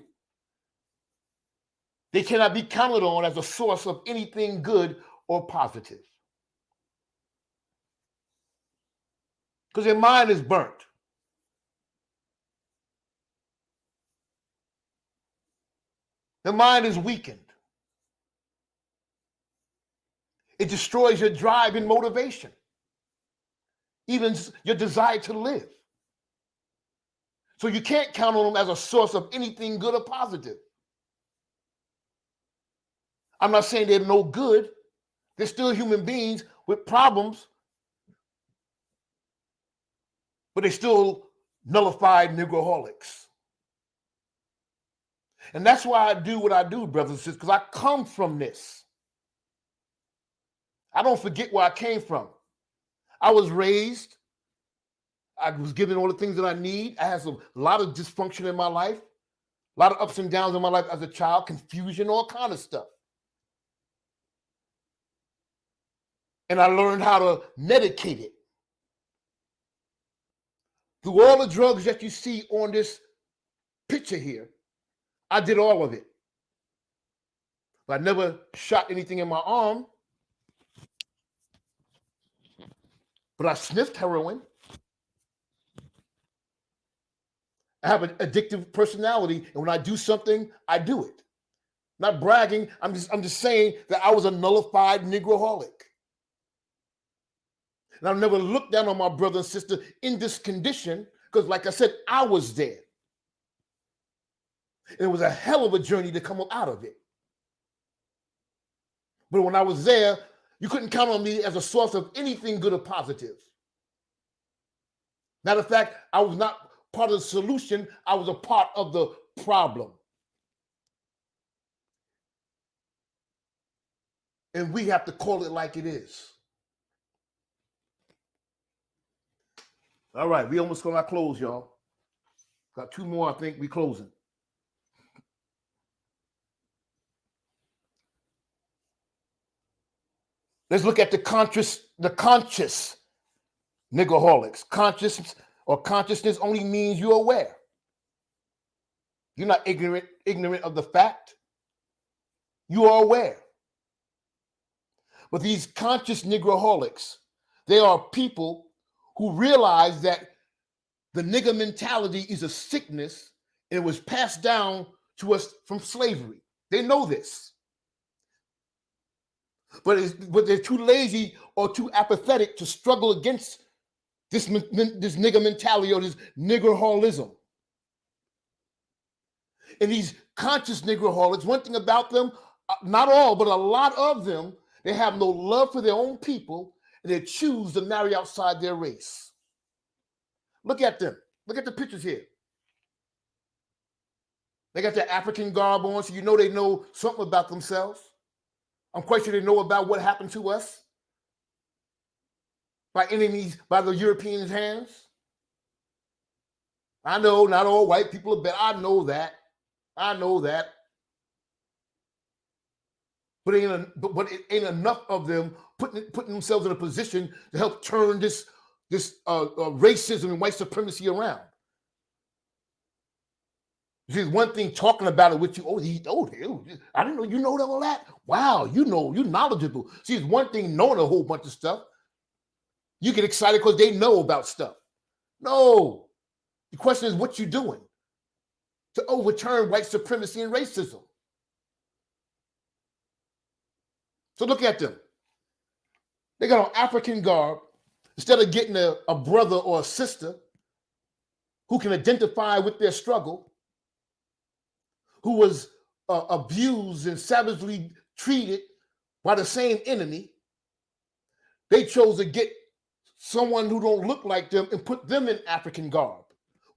S1: they cannot be counted on as a source of anything good or positive. Because their mind is burnt. The mind is weakened. It destroys your drive and motivation, even your desire to live. So you can't count on them as a source of anything good or positive. I'm not saying they're no good. They're still human beings with problems, but they're still nullified Negroholics. And that's why I do what I do, brothers and sisters, because I come from this. I don't forget where I came from. I was raised. I was given all the things that I need. I had a lot of dysfunction in my life, a lot of ups and downs in my life as a child, confusion, all kind of stuff. And I learned how to medicate it. Through all the drugs that you see on this picture here, I did all of it. But I never shot anything in my arm. But I sniffed heroin. I have an addictive personality, and when I do something, I do it. Not bragging, I'm just saying that I was a nullified Negroholic. And I've never looked down on my brother and sister in this condition, because like I said, I was there. And it was a hell of a journey to come up out of it. But when I was there, you couldn't count on me as a source of anything good or positive. Matter of fact, I was not part of the solution. I was a part of the problem. And we have to call it like it is. All right, we almost gonna close, y'all. Got two more, I think we closing. Let's look at the conscious Negroholics. Conscious or consciousness only means you're aware. You're not ignorant of the fact. You are aware. But these conscious Negroholics, they are people who realize that the nigger mentality is a sickness and it was passed down to us from slavery. They know this. But they're too lazy or too apathetic to struggle against this nigger mentality or this niggerholism. And these conscious Negroholics, one thing about them, not all, but a lot of them, they have no love for their own people and they choose to marry outside their race. Look at them. Look at the pictures here. They got their African garb on, so you know they know something about themselves. I'm quite sure they know about what happened to us by enemies, by the Europeans' hands. I know not all white people are bad. I know that. I know that. But it ain't enough of them putting themselves in a position to help turn this racism and white supremacy around. See, one thing talking about it with you, I didn't know you know all that. Wow, you're knowledgeable. See, it's one thing knowing a whole bunch of stuff. You get excited because they know about stuff. No, the question is what you're doing to overturn white supremacy and racism. So look at them. They got on African garb. Instead of getting a brother or a sister who can identify with their struggle, who was abused and savagely treated by the same enemy, they chose to get someone who don't look like them and put them in African garb.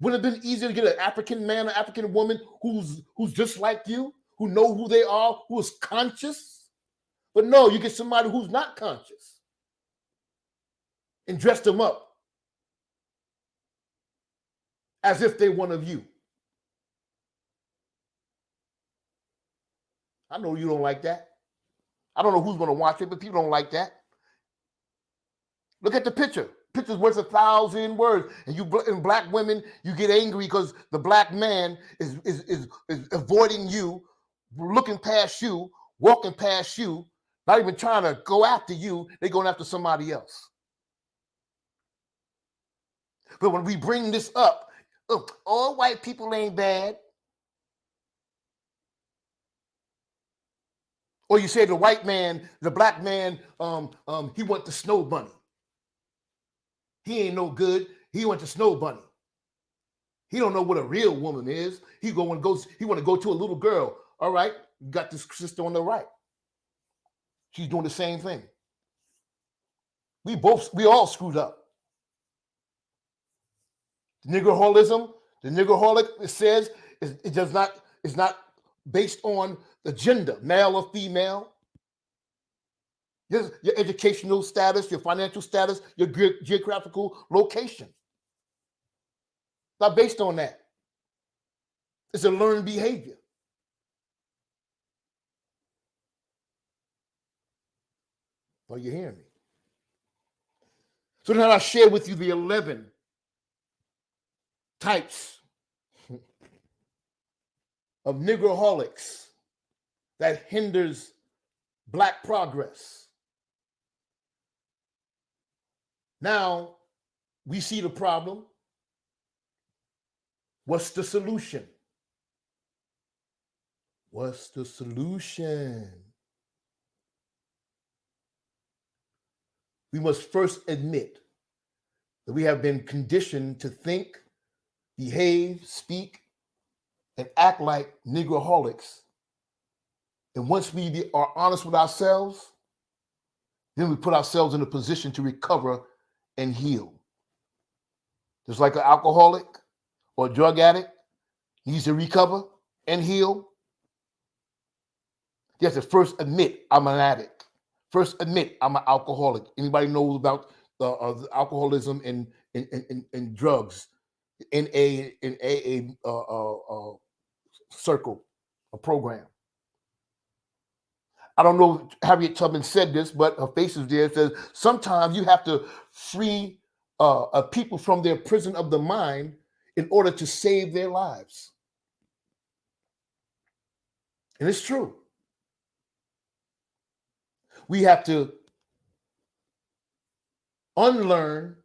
S1: Wouldn't it have been easier to get an African man or African woman who's just like you, who know who they are, who is conscious? But no, you get somebody who's not conscious and dress them up as if they're one of you. I know you don't like that. I don't know who's going to watch it, but people don't like that. Look at the picture. Picture's worth 1,000 words. And black women, you get angry because the black man is avoiding you, looking past you, walking past you, not even trying to go after you. They're going after somebody else. But when we bring this up, all white people ain't bad. Or you say the white man, the black man, he went to Snow Bunny. He ain't no good. He went to Snow Bunny. He don't know what a real woman is. He want to go to a little girl. All right, you got this sister on the right. She's doing the same thing. We all screwed up. The Negroholic, it says, is not based on the gender, male or female, your educational status, your financial status, your geographical location. Not based on that. It's a learned behavior. Are you hearing me? So now I share with you the 11 types of Negroholics that hinders Black progress. Now we see the problem. What's the solution? What's the solution? We must first admit that we have been conditioned to think, behave, speak, and act like Negroholics. And once we are honest with ourselves, then we put ourselves in a position to recover and heal. Just like an alcoholic or a drug addict needs to recover and heal, you have to first admit I'm an addict. First admit I'm an alcoholic. Anybody knows about the alcoholism and in drugs, in a circle, a program. I don't know if Harriet Tubman said this, but her face is there. It says, sometimes you have to free people from their prison of the mind in order to save their lives. And it's true. We have to unlearn,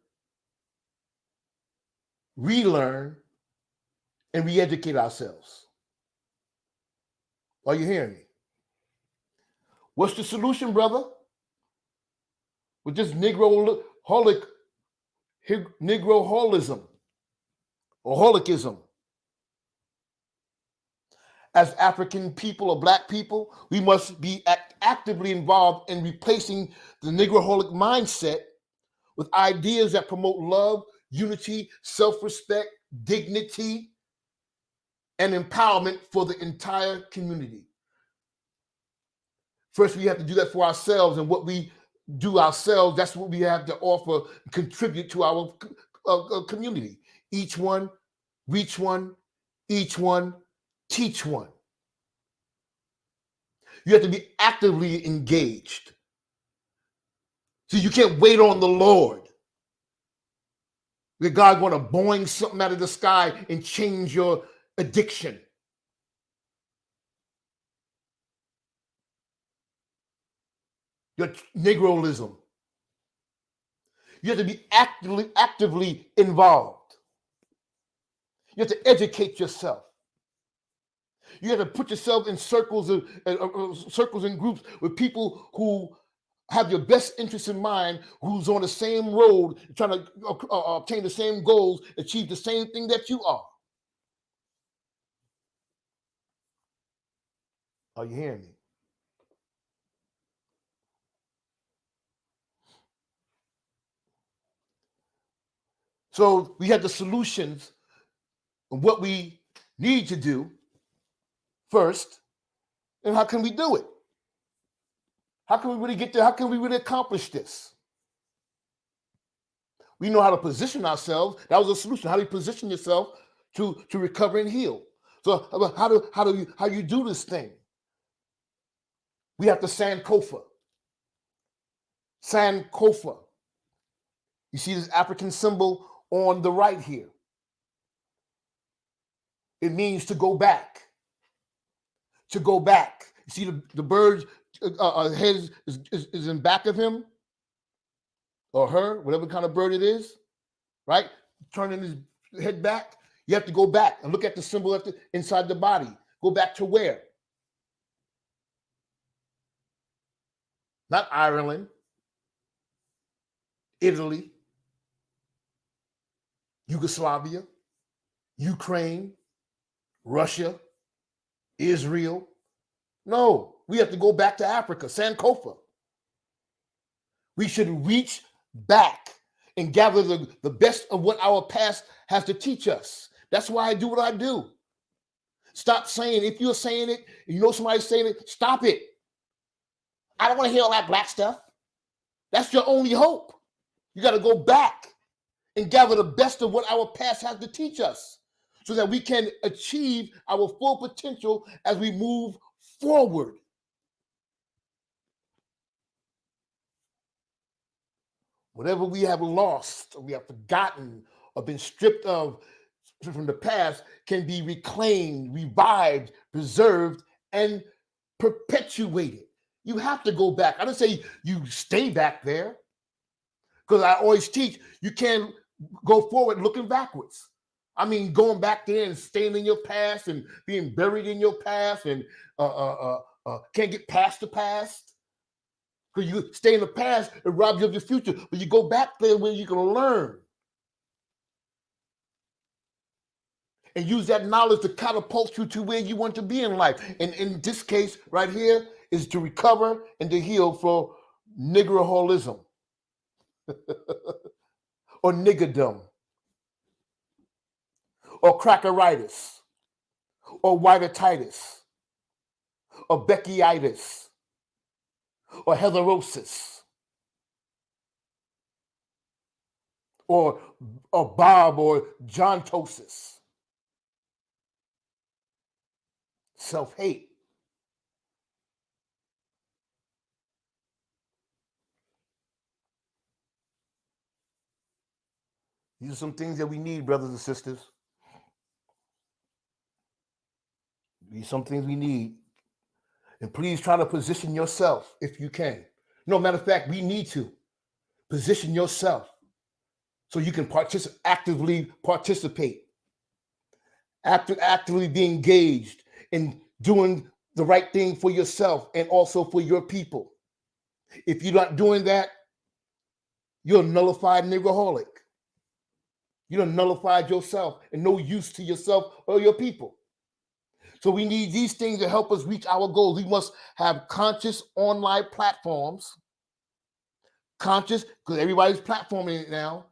S1: relearn, and re-educate ourselves. Are you hearing me? What's the solution, brother? With this Negroholism or holicism. As African people or Black people, we must be actively involved in replacing the Negroholic mindset with ideas that promote love, unity, self-respect, dignity, and empowerment for the entire community. First, we have to do that for ourselves, and what we do ourselves, that's what we have to offer, contribute to our community. Each one, reach one, each one, teach one. You have to be actively engaged. So you can't wait on the Lord. That God want to boing something out of the sky and change your addiction. Your Negroism. You have to be actively involved. You have to educate yourself. You have to put yourself in circles and groups with people who have your best interest in mind, who's on the same road, trying to obtain the same goals, achieve the same thing that you are. Are you hearing me? So we have the solutions of what we need to do first, and how can we do it? How can we really get there? How can we really accomplish this? We know how to position ourselves. That was a solution. How do you position yourself to recover and heal? So how you do this thing? We have to Sankofa. Sankofa. You see this African symbol on the right here. It means to go back. To go back. You see the bird's head is in back of him or her, whatever kind of bird it is, right? Turning his head back. You have to go back and look at the symbol inside the body. Go back to where? Not Ireland, Italy, Yugoslavia, Ukraine, Russia, Israel. No, we have to go back to Africa, Sankofa. We should reach back and gather the best of what our past has to teach us. That's why I do what I do. Stop saying, if you're saying it, you know somebody's saying it, stop it. I don't want to hear all that Black stuff. That's your only hope. You got to go back and gather the best of what our past has to teach us so that we can achieve our full potential as we move forward. Whatever we have lost, or we have forgotten, or been stripped of from the past can be reclaimed, revived, preserved, and perpetuated. You have to go back. I don't say you stay back there, because I always teach you can't go forward looking backwards. I mean, going back there and staying in your past and being buried in your past and can't get past the past. Because you stay in the past, it robs you of your future. But you go back there where you're going to learn. And use that knowledge to catapult you to where you want to be in life. And in this case, right here, is to recover and to heal for Negroholism or niggerdom or crackeritis or whiteitis or Beckyitis or heatherosis or Bob or John Tosis. Self-hate. These are some things that we need, brothers and sisters. These are some things we need. And please try to position yourself if you can. No, matter of fact, we need to position yourself so you can actively participate, actively be engaged in doing the right thing for yourself and also for your people. If you're not doing that, you're a nullified Negroholic. You done nullified yourself and no use to yourself or your people. So we need these things to help us reach our goals. We must have conscious online platforms. Conscious, because everybody's platforming it now.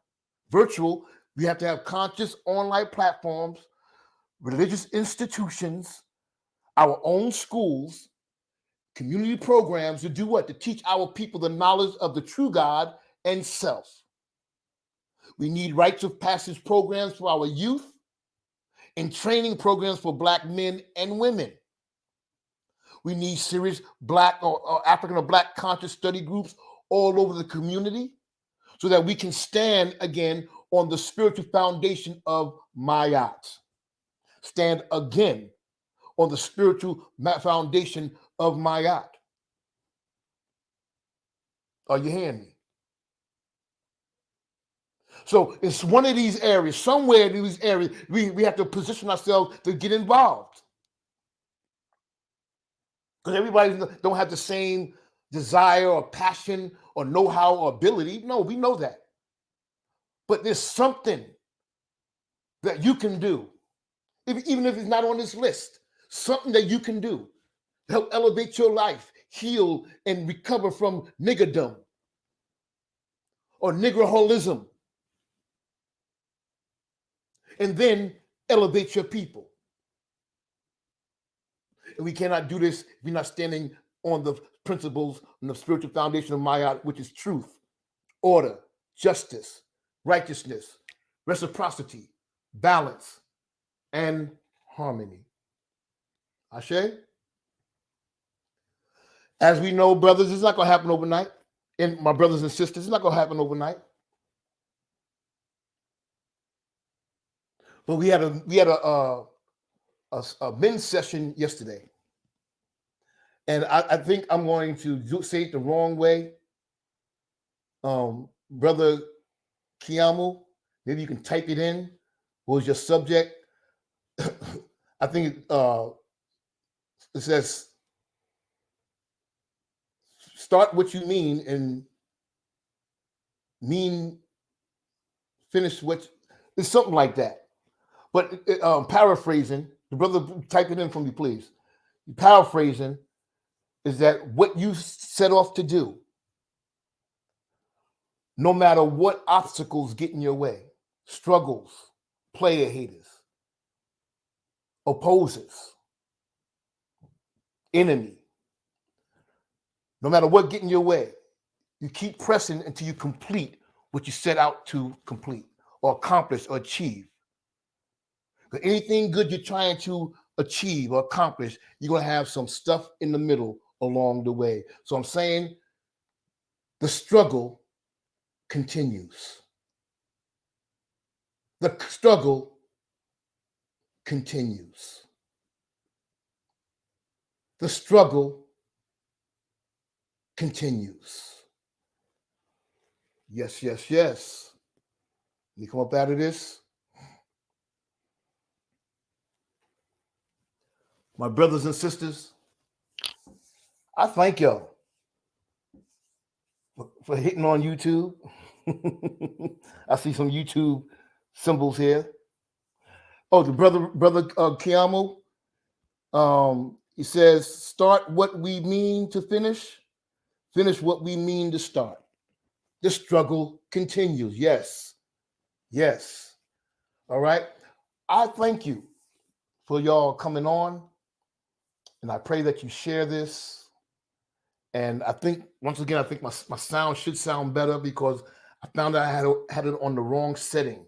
S1: Virtual, we have to have conscious online platforms, religious institutions, our own schools, community programs to do what? To teach our people the knowledge of the true God and self. We need rites of passage programs for our youth and training programs for Black men and women. We need serious Black or African or Black conscious study groups all over the community so that we can stand again on the spiritual foundation of Mayat. Stand again on the spiritual foundation of Mayat. Are you hearing me? So it's one of these areas, somewhere in these areas, we have to position ourselves to get involved. Because everybody don't have the same desire or passion or know-how or ability. No, we know that. But there's something that you can do, even if it's not on this list, something that you can do to help elevate your life, heal, and recover from niggerdom or Negroholism. And then elevate your people. And we cannot do this if we're not standing on the principles and the spiritual foundation of Mayat, which is truth, order, justice, righteousness, reciprocity, balance, and harmony. Ashe? As we know, brothers, it's not going to happen overnight. And my brothers and sisters, it's not going to happen overnight. But we had a men's session yesterday, and I think I'm going to say it the wrong way. Brother Kiamu, maybe you can type it in. What was your subject? I think it says start what you mean and finish what. It's something like that. But paraphrasing, the brother, type it in for me, please. Paraphrasing is that what you set off to do, no matter what obstacles get in your way, struggles, player haters, opposers, enemy, no matter what get in your way, you keep pressing until you complete what you set out to complete or accomplish or achieve. Because anything good you're trying to achieve or accomplish, you're going to have some stuff in the middle along the way. So I'm saying the struggle continues. The struggle continues. The struggle continues. Yes, yes, yes. Let me come up out of this. My brothers and sisters, I thank y'all for hitting on YouTube. I see some YouTube symbols here. Oh, the brother Kiamu, he says, start what we mean to finish what we mean to start. The struggle continues. Yes, yes. All right. I thank you for y'all coming on. And I pray that you share this. And I think, once again, I think my sound should sound better because I found out I had it on the wrong setting.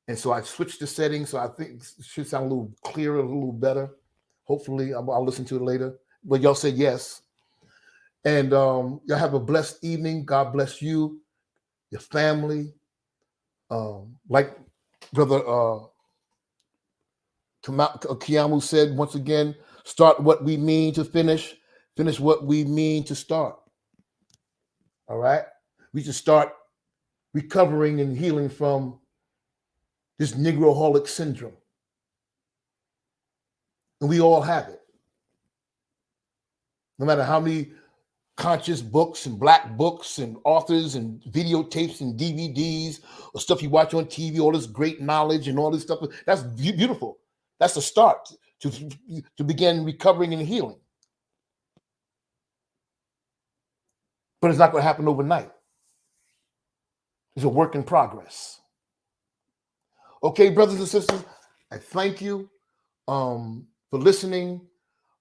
S1: And so I switched the setting. So I think it should sound a little clearer, a little better. Hopefully, I'll listen to it later. But y'all say yes. And y'all have a blessed evening. God bless you, your family. Like Brother Kiamu said, once again, start what we mean to finish what we mean to start. All right? We should start recovering and healing from this Negroholic syndrome. And we all have it. No matter how many conscious books and black books and authors and videotapes and DVDs or stuff you watch on TV, all this great knowledge and all this stuff, that's beautiful. That's a start to begin recovering and healing. But it's not going to happen overnight. It's a work in progress. Okay, brothers and sisters, I thank you for listening.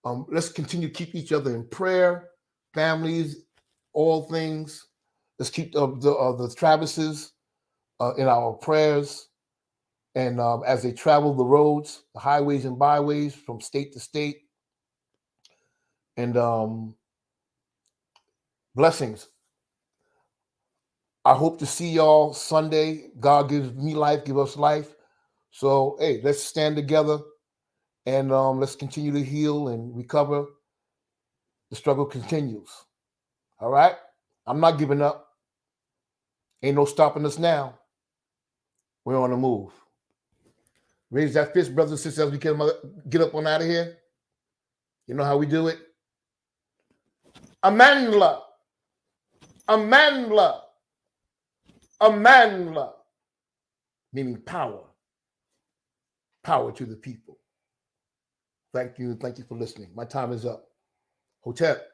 S1: Let's continue to keep each other in prayer, families, all things. Let's keep the Travises in our prayers. And as they travel the roads, the highways and byways from state to state. And blessings. I hope to see y'all Sunday. God gives me life, give us life. So, hey, let's stand together and let's continue to heal and recover. The struggle continues. All right? I'm not giving up. Ain't no stopping us now. We're on the move. Raise that fist, brothers and sisters, as we get up on out of here. You know how we do it? Amandla. Amandla. Amandla. Meaning power. Power to the people. Thank you. Thank you for listening. My time is up. Hotep.